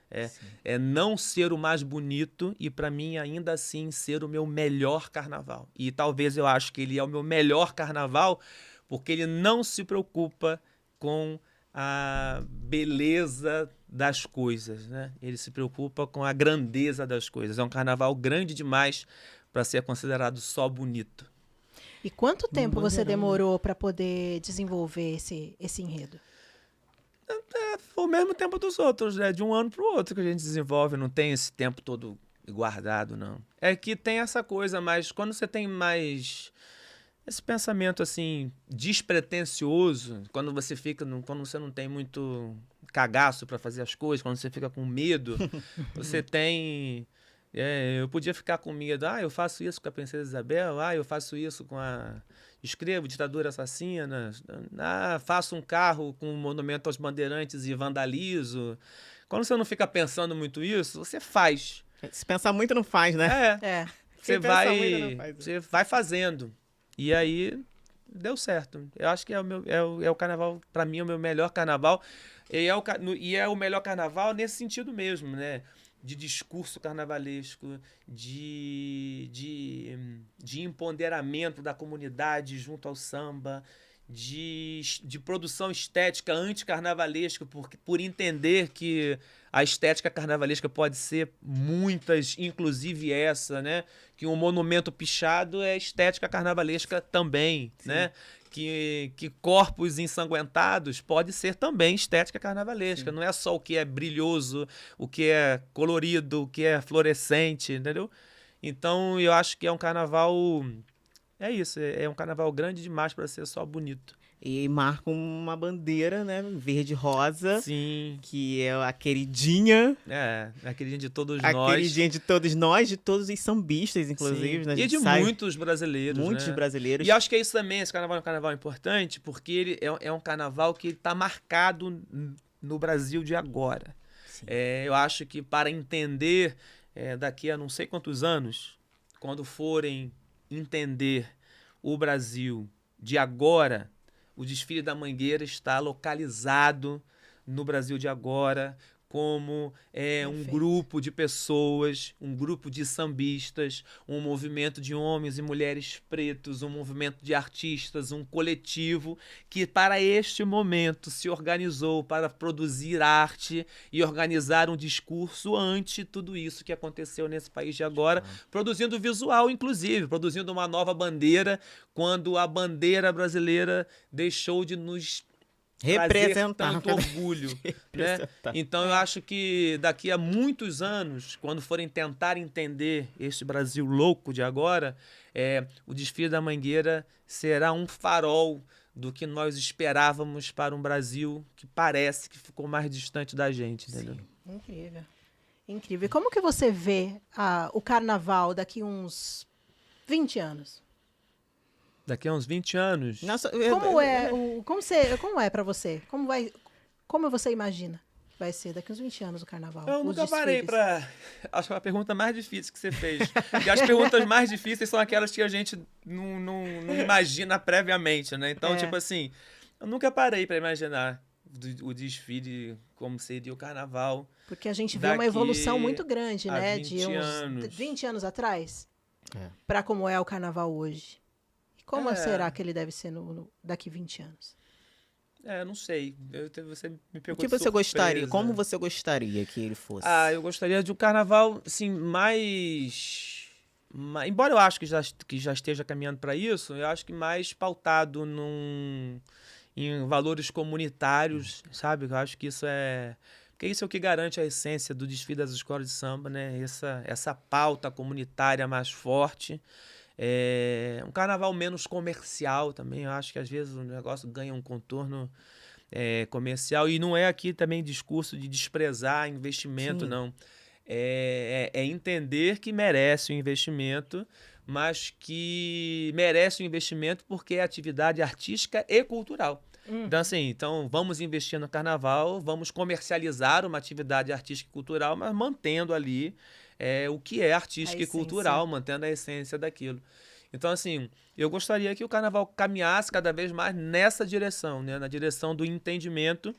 É não ser o mais bonito e, para mim, ainda assim, ser o meu melhor carnaval. E talvez eu acho que ele é o meu melhor carnaval porque ele não se preocupa com a beleza das coisas, né? Ele se preocupa com a grandeza das coisas. É um carnaval grande demais para ser considerado só bonito. E quanto tempo você demorou para poder desenvolver esse enredo? Foi o mesmo tempo dos outros, né? De um ano para o outro que a gente desenvolve, não tem esse tempo todo guardado, não. É que tem essa coisa, mas quando você tem mais esse pensamento assim despretensioso, quando você não tem muito cagaço para fazer as coisas, quando você fica com medo, você tem eu podia ficar com medo, eu faço isso com a Princesa Isabel, eu faço isso com escrevo ditadura assassina, faço um carro com um monumento aos bandeirantes e vandalizo. Quando você não fica pensando muito isso, você faz. Se pensar muito, não faz, né? Você vai fazendo. E aí deu certo. Eu acho que é o carnaval, para mim, é o meu melhor carnaval. E é o melhor carnaval nesse sentido mesmo, né? De discurso carnavalesco, de empoderamento da comunidade junto ao samba, de produção estética anticarnavalesca, por entender que a estética carnavalesca pode ser muitas, inclusive essa, né? Que um monumento pichado é estética carnavalesca também, sim, né? Que corpos ensanguentados pode ser também estética carnavalesca. Sim. Não é só o que é brilhoso, o que é colorido, o que é fluorescente, entendeu? Então, eu acho que é um carnaval... É isso, é um carnaval grande demais para ser só bonito. E marca uma bandeira, né, verde e rosa. Sim. Que é a queridinha. A queridinha de todos nós. A queridinha de todos nós, de todos os sambistas, inclusive. Né? E de muitos brasileiros, Muitos brasileiros. E acho que é isso também, esse carnaval é um carnaval importante, porque ele é um carnaval que está marcado no Brasil de agora. Eu acho que para entender daqui a não sei quantos anos, quando forem entender o Brasil de agora, o desfile da Mangueira está localizado no Brasil de agora como um grupo de pessoas, um grupo de sambistas, um movimento de homens e mulheres pretos, um movimento de artistas, um coletivo que para este momento se organizou para produzir arte e organizar um discurso ante tudo isso que aconteceu nesse país de agora, produzindo visual, inclusive, produzindo uma nova bandeira, quando a bandeira brasileira deixou de nos representar tanto orgulho, né? Então eu acho que daqui a muitos anos, quando forem tentar entender este Brasil louco de agora, o desfile da Mangueira será um farol do que nós esperávamos para um Brasil que parece que ficou mais distante da gente, entendeu? Sim. Incrível. Incrível. E como que você vê o carnaval daqui uns 20 anos? Daqui a uns 20 anos. Nossa, como é para você? Como você imagina que vai ser daqui a uns 20 anos o carnaval? Eu nunca parei para... Acho que é a pergunta mais difícil que você fez. Porque as perguntas mais difíceis são aquelas que a gente não imagina previamente, né? Então, tipo assim, eu nunca parei para imaginar o desfile, como seria o carnaval. Porque a gente viu uma evolução muito grande, né? 20 de uns 20 anos atrás para como é o carnaval hoje. Como será que ele deve ser daqui 20 anos? Não sei. Você me pegou O que você gostaria? Como você gostaria que ele fosse? Eu gostaria de um carnaval, assim, mais... Embora eu acho que já esteja caminhando para isso, eu acho que mais pautado em valores comunitários, sabe? Eu acho que isso porque isso é o que garante a essência do desfile das escolas de samba, né? Essa pauta comunitária mais forte. Um carnaval menos comercial também. Eu acho que às vezes o negócio ganha um contorno comercial. E não é aqui também discurso de desprezar investimento, sim, não. É entender que merece o investimento, mas que merece o investimento porque é atividade artística e cultural. Então, assim, vamos investir no carnaval, vamos comercializar uma atividade artística e cultural, mas mantendo ali o que é artístico e cultural, mantendo a essência daquilo. Então, assim, eu gostaria que o carnaval caminhasse cada vez mais nessa direção, né? Na direção do entendimento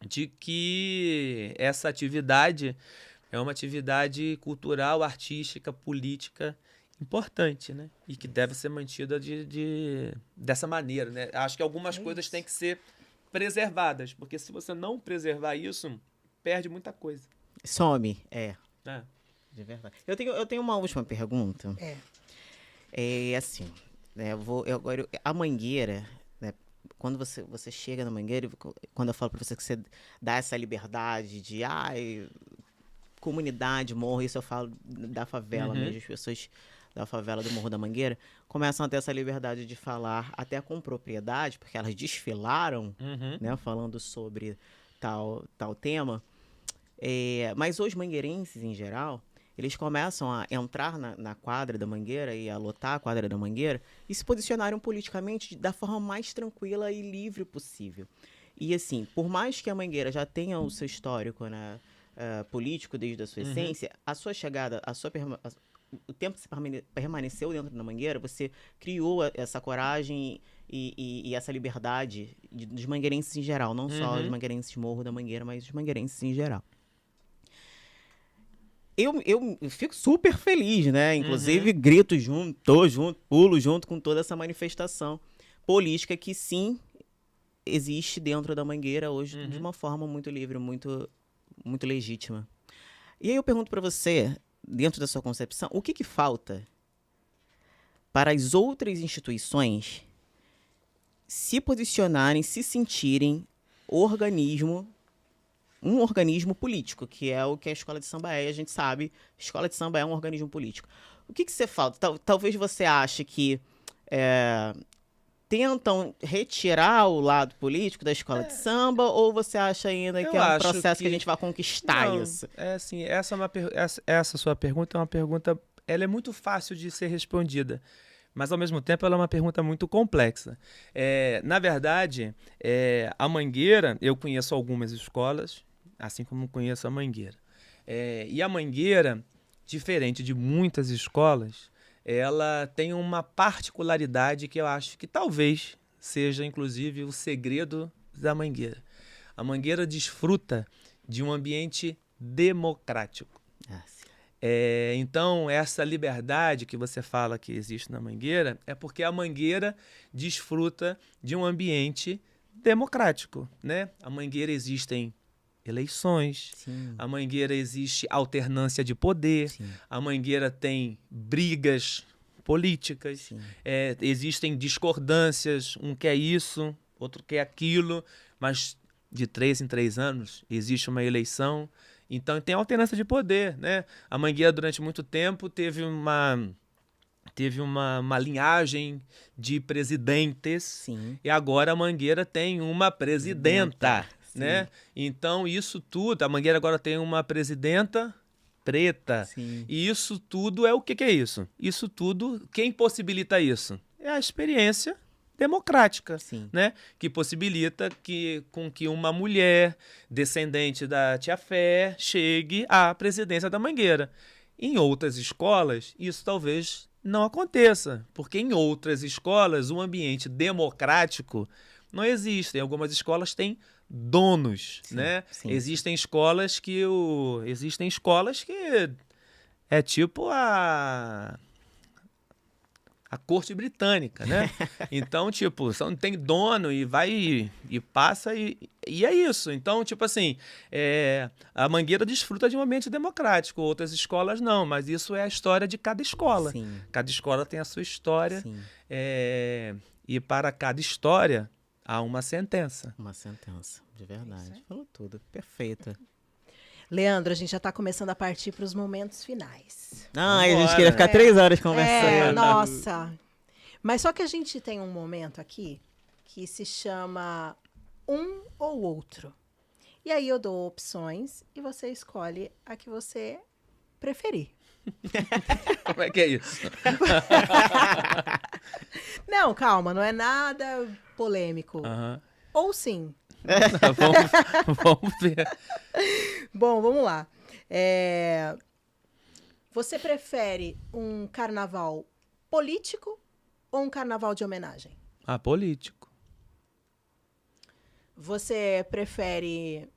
de que essa atividade é uma atividade cultural, artística, política importante, né? E que deve ser mantida dessa maneira, né? Acho que algumas coisas têm que ser preservadas, porque se você não preservar isso, perde muita coisa. Some, É. De verdade. Eu tenho uma última pergunta. É assim, né, agora, a Mangueira, né, quando você chega na Mangueira, quando eu falo pra você que você dá essa liberdade de, comunidade, morro, isso eu falo da favela mesmo, as pessoas da favela do Morro da Mangueira começam a ter essa liberdade de falar até com propriedade, porque elas desfilaram, né, falando sobre tal tema. Mas os mangueirenses, em geral, eles começam a entrar na quadra da Mangueira e a lotar a quadra da Mangueira e se posicionaram politicamente da forma mais tranquila e livre possível. E assim, por mais que a Mangueira já tenha o seu histórico, né, político desde a sua essência, a sua chegada, o tempo que você permaneceu dentro da Mangueira, você criou essa coragem e essa liberdade dos mangueirenses em geral, não só os mangueirenses Morro da Mangueira, mas os mangueirenses em geral. Eu fico super feliz, né? Inclusive, grito junto, tô junto, pulo junto com toda essa manifestação política que, sim, existe dentro da Mangueira hoje de uma forma muito livre, muito, muito legítima. E aí eu pergunto para você, dentro da sua concepção, o que falta para as outras instituições se posicionarem, se sentirem um organismo político, que é o que a Escola de Samba é, a gente sabe, a Escola de Samba é um organismo político. O que você falta? Talvez você ache que tentam retirar o lado político da Escola de Samba, ou você acha ainda que é um processo que a gente vai conquistar isso? É assim, essa sua pergunta é uma pergunta, ela é muito fácil de ser respondida, mas ao mesmo tempo ela é uma pergunta muito complexa. Na verdade, a Mangueira, eu conheço algumas escolas, assim como conheço a Mangueira. E a Mangueira, diferente de muitas escolas, ela tem uma particularidade que eu acho que talvez seja, inclusive, o segredo da Mangueira. A Mangueira desfruta de um ambiente democrático. Então, essa liberdade que você fala que existe na Mangueira é porque a Mangueira desfruta de um ambiente democrático, né? A Mangueira existem eleições, a Mangueira existe alternância de poder, a Mangueira tem brigas políticas, existem discordâncias, um quer isso, outro quer aquilo, mas de 3 em 3 anos existe uma eleição, então tem alternância de poder, né? A Mangueira durante muito tempo teve uma linhagem de presidentes, e agora a Mangueira tem uma presidenta. Né? Então, isso tudo, a Mangueira agora tem uma presidenta preta. E isso tudo é o que é isso? Isso tudo, quem possibilita isso? É a experiência democrática, né? Que possibilita com que uma mulher descendente da Tia Fé chegue à presidência da Mangueira. Em outras escolas, isso talvez não aconteça, porque em outras escolas o ambiente democrático não existe. Em algumas escolas tem donos, né? Existem escolas que é tipo a corte britânica, né? Então, tipo, tem dono e vai e passa e é isso. Então, tipo assim, a Mangueira desfruta de um ambiente democrático, outras escolas não, mas isso é a história de cada escola. Cada escola tem a sua história e para cada história há uma sentença. Uma sentença, de verdade. Falou tudo, perfeita. Leandro, a gente já está começando a partir para os momentos finais. A gente queria ficar 3 horas conversando. Nossa. Mas só que a gente tem um momento aqui que se chama um ou outro. E aí eu dou opções e você escolhe a que você preferir. Como é que é isso? Não, calma, não é nada polêmico. Ou sim. Vamos ver. Bom, vamos lá. Você prefere um carnaval político ou um carnaval de homenagem? Político. Você prefere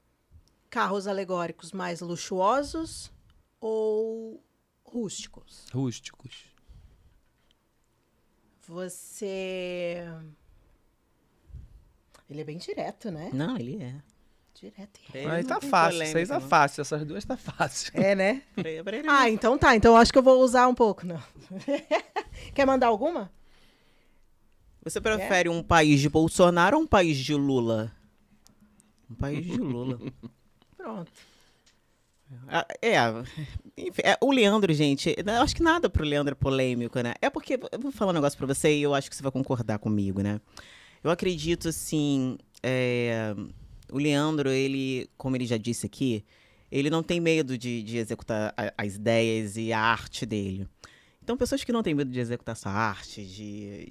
carros alegóricos mais luxuosos ou rústicos? Rústicos. Você... Ele é bem direto, né? Não, ele é. Direto. Ele Aí não tá tem fácil, polêmica, isso aí tá não. fácil. Essas duas tá fácil. É, né? Pra ele Ah, então tá. Então acho que eu vou usar um pouco, não. Quer mandar alguma? Você prefere um país de Bolsonaro ou um país de Lula? Um país de Lula. Pronto. Enfim, o Leandro, gente, eu acho que nada pro Leandro é polêmico, né? É porque, eu vou falar um negócio pra você e eu acho que você vai concordar comigo, né? Eu acredito, assim, o Leandro, ele, como ele já disse aqui, ele não tem medo de executar as ideias e a arte dele. Então, pessoas que não têm medo de executar essa arte,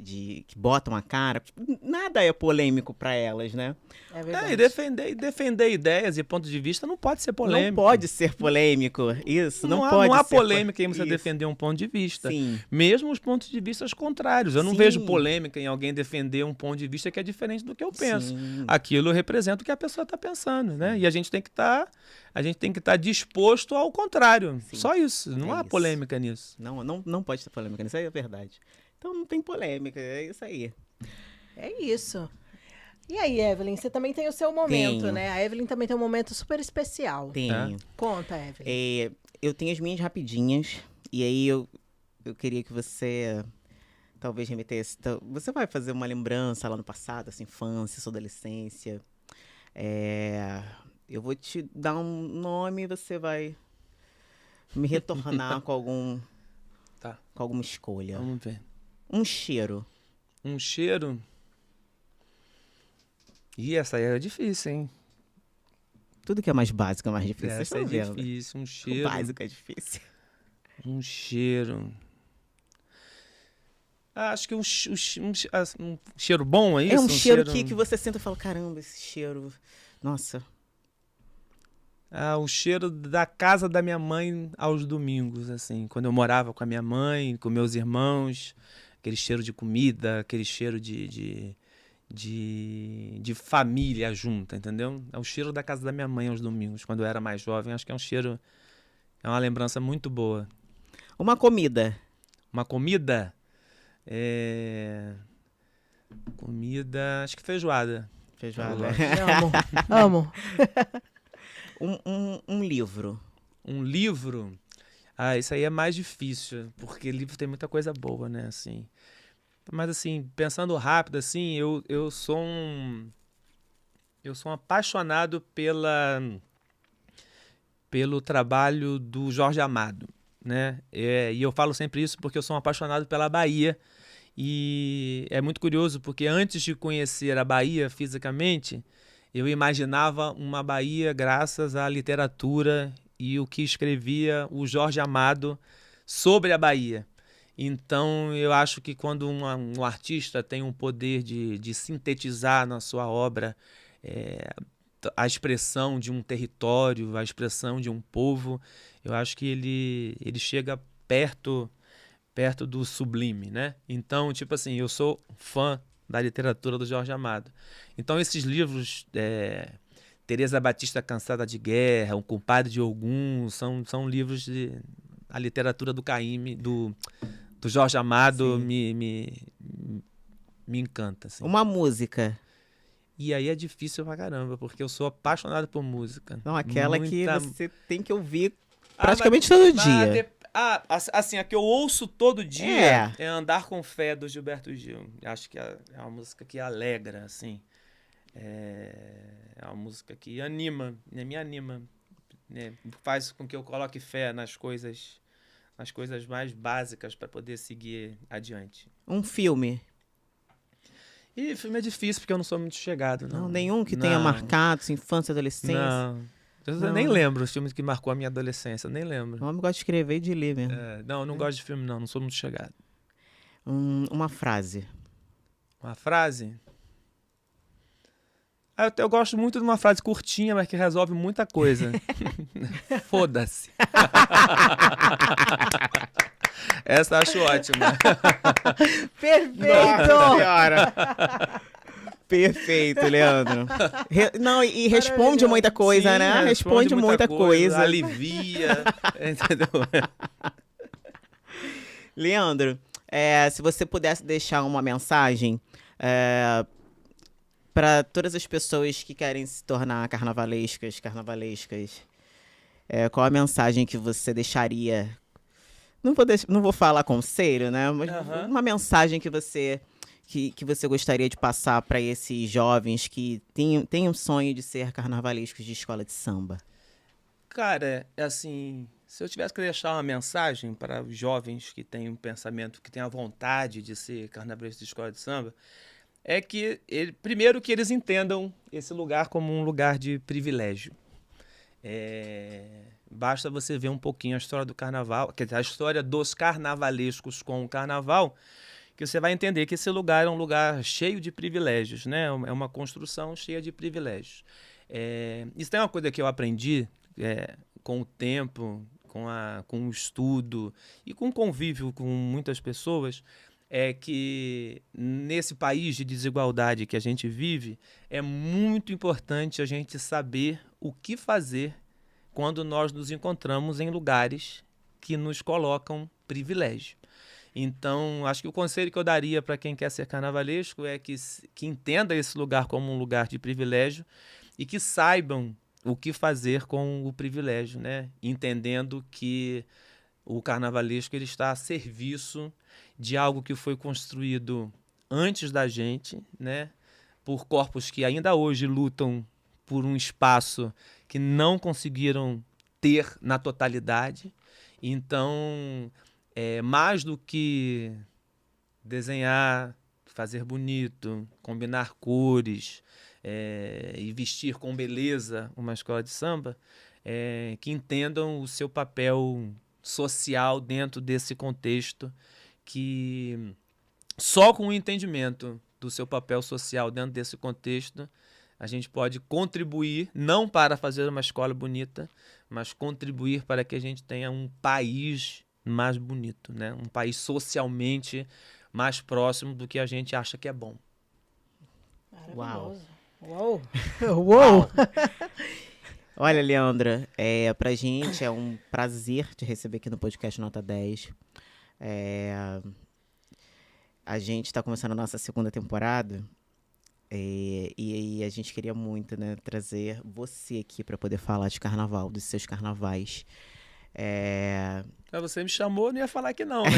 que botam a cara, nada é polêmico pra elas, né? É verdade. E defender ideias e pontos de vista não pode ser polêmico. Não pode ser polêmico, isso, não há, pode não há ser polêmica em você isso. defender um ponto de vista. Sim. Mesmo os pontos de vista contrários. Eu não Sim. vejo polêmica em alguém defender um ponto de vista que é diferente do que eu penso. Sim. Aquilo representa o que a pessoa está pensando, né? E a gente tem que estar disposto ao contrário. Sim. Só isso. Não É há isso. polêmica nisso. Não pode ter polêmica, isso aí é verdade. Então não tem polêmica, é isso aí. É isso. E aí, Evelyn, você também tem o seu momento, Tenho. né? A Evelyn também tem um momento super especial. Tenho. Conta, Evelyn. Eu tenho as minhas rapidinhas, e aí eu queria que você talvez remetesse. Você vai fazer uma lembrança lá no passado, sua infância, sua adolescência. Eu vou te dar um nome e você vai me retornar com alguma escolha. Vamos ver. Um cheiro. Um cheiro. E essa aí é difícil, hein? Tudo que é mais básico é mais difícil. Vocês Essa é estão vendo? difícil. Um O cheiro. básico é difícil. Um cheiro. Acho que um cheiro bom, é isso? É um cheiro que você senta e fala, caramba, esse cheiro... Nossa. O cheiro da casa da minha mãe aos domingos, assim. Quando eu morava com a minha mãe, com meus irmãos. Aquele cheiro de comida, aquele cheiro de família junta, entendeu? É o cheiro da casa da minha mãe aos domingos, quando eu era mais jovem. Acho que é um cheiro... É uma lembrança muito boa. Uma comida. Uma comida? Comida... Acho que feijoada. Feijoada. Amo. Um livro. Um livro? Isso aí é mais difícil, porque livro tem muita coisa boa, né, assim. Mas, assim, pensando rápido, assim, eu sou um apaixonado pelo trabalho do Jorge Amado, né? E eu falo sempre isso porque eu sou um apaixonado pela Bahia. E é muito curioso, porque antes de conhecer a Bahia fisicamente, eu imaginava uma Bahia graças à literatura e o que escrevia o Jorge Amado sobre a Bahia. Então, eu acho que quando um artista tem um poder de sintetizar na sua obra a expressão de um território, a expressão de um povo, eu acho que ele chega perto do sublime, né? Então, tipo assim, eu sou fã da literatura do Jorge Amado. Então, esses livros, Teresa Batista Cansada de Guerra, O Compadre de Ogum, são livros a literatura do Caymmi, do Jorge Amado me encanta. Assim. Uma música. E aí é difícil pra caramba, porque eu sou apaixonado por música. Não, aquela que você tem que ouvir praticamente mas- todo mas dia. Assim, a que eu ouço todo dia é Andar com Fé, do Gilberto Gil. Acho que é uma música que alegra, assim. É uma música que anima, né? Me anima. Né? Faz com que eu coloque fé nas coisas mais básicas para poder seguir adiante. Um filme. E filme é difícil, porque eu não sou muito chegado. Não, Nenhum que tenha marcado sua infância e adolescência. Não. Eu nem lembro os filmes que marcou a minha adolescência, eu nem lembro. O homem gosta de escrever e de ler mesmo. Não, eu não gosto de filme, não sou muito chegado. Uma frase. Uma frase? Eu gosto muito de uma frase curtinha, mas que resolve muita coisa. Foda-se. Essa eu acho ótima. Perfeito! Nossa senhora. Perfeito, Leandro. Não, e responde muita coisa, Sim, né? Responde muita coisa. Alivia, entendeu? Leandro, se você pudesse deixar uma mensagem para todas as pessoas que querem se tornar carnavalescas, qual a mensagem que você deixaria? Não vou falar conselho, né? Mas uma mensagem que você gostaria de passar para esses jovens que têm um sonho de ser carnavalescos de escola de samba. Cara, assim, se eu tivesse que deixar uma mensagem para os jovens que têm um pensamento, que têm a vontade de ser carnavalescos de escola de samba, é que, primeiro, que eles entendam esse lugar como um lugar de privilégio. Basta você ver um pouquinho a história do carnaval, quer dizer, a história dos carnavalescos com o carnaval, que você vai entender que esse lugar é um lugar cheio de privilégios, né? É uma construção cheia de privilégios. Isso é uma coisa que eu aprendi com o tempo, com o estudo e com o convívio com muitas pessoas, é que nesse país de desigualdade que a gente vive, é muito importante a gente saber o que fazer quando nós nos encontramos em lugares que nos colocam privilégio. Então, acho que o conselho que eu daria para quem quer ser carnavalesco é que entenda esse lugar como um lugar de privilégio e que saibam o que fazer com o privilégio, né? Entendendo que o carnavalesco ele está a serviço de algo que foi construído antes da gente, né? Por corpos que ainda hoje lutam por um espaço que não conseguiram ter na totalidade. Então, mais do que desenhar, fazer bonito, combinar cores e vestir com beleza uma escola de samba, que entendam o seu papel social dentro desse contexto, que só com o entendimento do seu papel social dentro desse contexto a gente pode contribuir, não para fazer uma escola bonita, mas contribuir para que a gente tenha um país mais bonito, né? Um país socialmente mais próximo do que a gente acha que é bom. Uau! Uou! Uou! Olha, Leandra, pra gente é um prazer te receber aqui no podcast Nota 10. A gente está começando a nossa segunda temporada e a gente queria muito, né, trazer você aqui para poder falar de carnaval, dos seus carnavais. Você me chamou, eu não ia falar que não, né?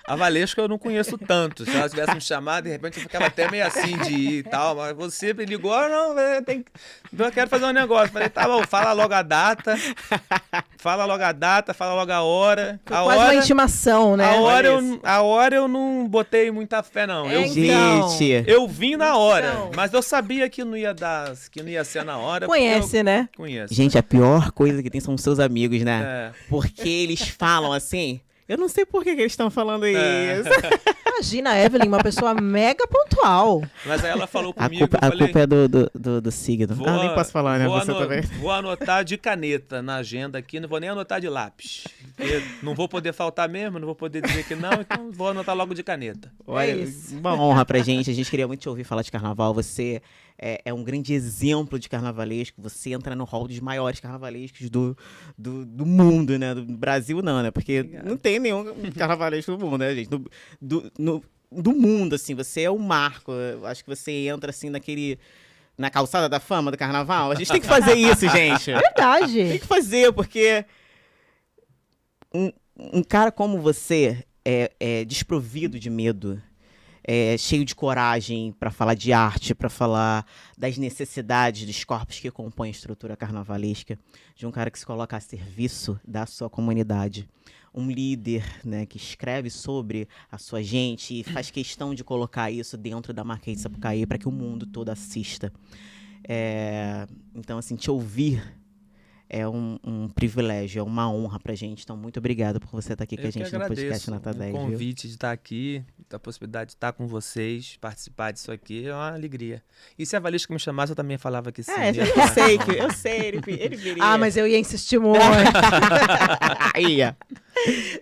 A Valesca eu não conheço tanto. Se ela tivesse me chamado, de repente eu ficava até meio assim de ir e tal. Mas você me ligou, não, eu quero fazer um negócio. Falei, tá bom, fala logo a data, fala logo a hora. Foi quase uma intimação, né? A hora eu não botei muita fé, não. Eu vim na hora, mas eu sabia que não ia ser na hora. Conhece, né? Conheço. Gente, a pior coisa que tem são os seus amigos, né? Porque eles falam assim... Eu não sei por que eles estão falando isso. Imagina a Evelyn, uma pessoa mega pontual. Mas aí ela falou comigo... A culpa é do signo. Nem posso falar, né? Você também. Vou anotar de caneta na agenda aqui, não vou nem anotar de lápis. Não vou poder faltar mesmo, não vou poder dizer que não, então vou anotar logo de caneta. Olha, uma honra pra gente. A gente queria muito te ouvir falar de carnaval. Você é um grande exemplo de carnavalesco. Você entra no hall dos maiores carnavalescos do mundo, né? Do Brasil não, né? Porque não tem nenhum carnavalesco no mundo, né, gente? Do mundo, assim. Você é o marco. Eu acho que você entra, assim, na calçada da fama do carnaval. A gente tem que fazer isso, gente. Verdade. Tem que fazer, porque um cara como você é desprovido de medo. Cheio de coragem para falar de arte, para falar das necessidades dos corpos que compõem a estrutura carnavalesca, de um cara que se coloca a serviço da sua comunidade. Um líder, né, que escreve sobre a sua gente e faz questão de colocar isso dentro da Marquês de Sapucaí para que o mundo todo assista. Então, assim, te ouvir é um privilégio, é uma honra pra gente. Então, muito obrigado por você estar aqui com a gente no podcast Nota 10. O convite de estar aqui. a possibilidade de estar com vocês, participar disso aqui, é uma alegria. E se a Valesca me chamasse, eu também falava que sim. Eu sei, ele viria. Ah, mas eu ia insistir muito. Ia.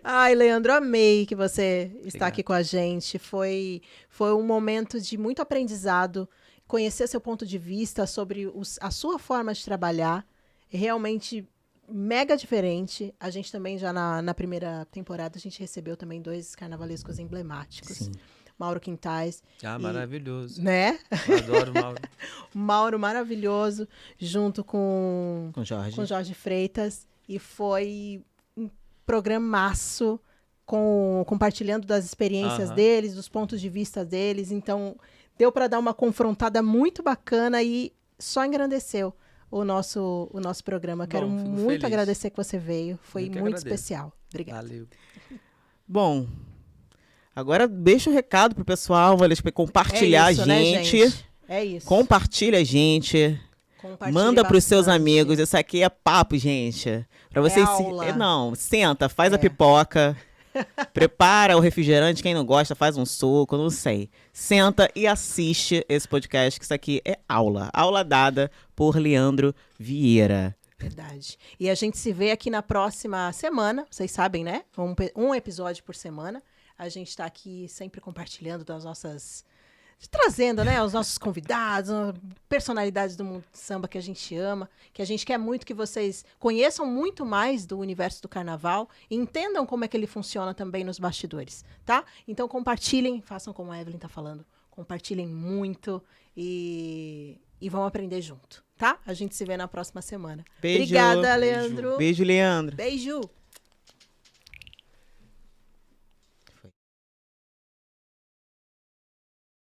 Ai, Leandro, amei que você está Obrigado. aqui com a gente. Foi um momento de muito aprendizado, conhecer seu ponto de vista sobre a sua forma de trabalhar. Realmente mega diferente. A gente também já na primeira temporada, a gente recebeu também 2 carnavalescos emblemáticos. Sim. Mauro Quintais. Ah, maravilhoso. Né? Eu adoro o Mauro. Mauro maravilhoso, junto com Com Jorge Freitas. E foi um programaço, compartilhando das experiências deles, dos pontos de vista deles. Então, deu para dar uma confrontada muito bacana e só engrandeceu o nosso programa. Bom, Quero fico muito feliz. agradecer que você veio. Foi Eu que muito agradeço. especial. Obrigada. Valeu. Bom, agora deixa o recado pro pessoal, Valesca, compartilhar É isso, a né, gente. É isso. Compartilha a gente. Compartilhe Manda pros seus bastante. amigos. Isso aqui é papo, gente. Pra vocês aula. Não, senta, faz a É. pipoca. Prepara o refrigerante, quem não gosta faz um suco, não sei. Senta e assiste esse podcast, que isso aqui é aula. Aula dada por Leandro Vieira. Verdade. E a gente se vê aqui na próxima semana. Vocês sabem, né? Um episódio por semana. A gente está aqui sempre compartilhando das nossas... Trazendo, né? Os nossos convidados, personalidades do mundo do samba que a gente ama, que a gente quer muito que vocês conheçam muito mais do universo do carnaval e entendam como é que ele funciona também nos bastidores, tá? Então compartilhem, façam como a Evelyn tá falando. Compartilhem muito e vão aprender junto, tá? A gente se vê na próxima semana. Beijo. Obrigada, Beijo. Leandro. Beijo, Leandro. Beijo.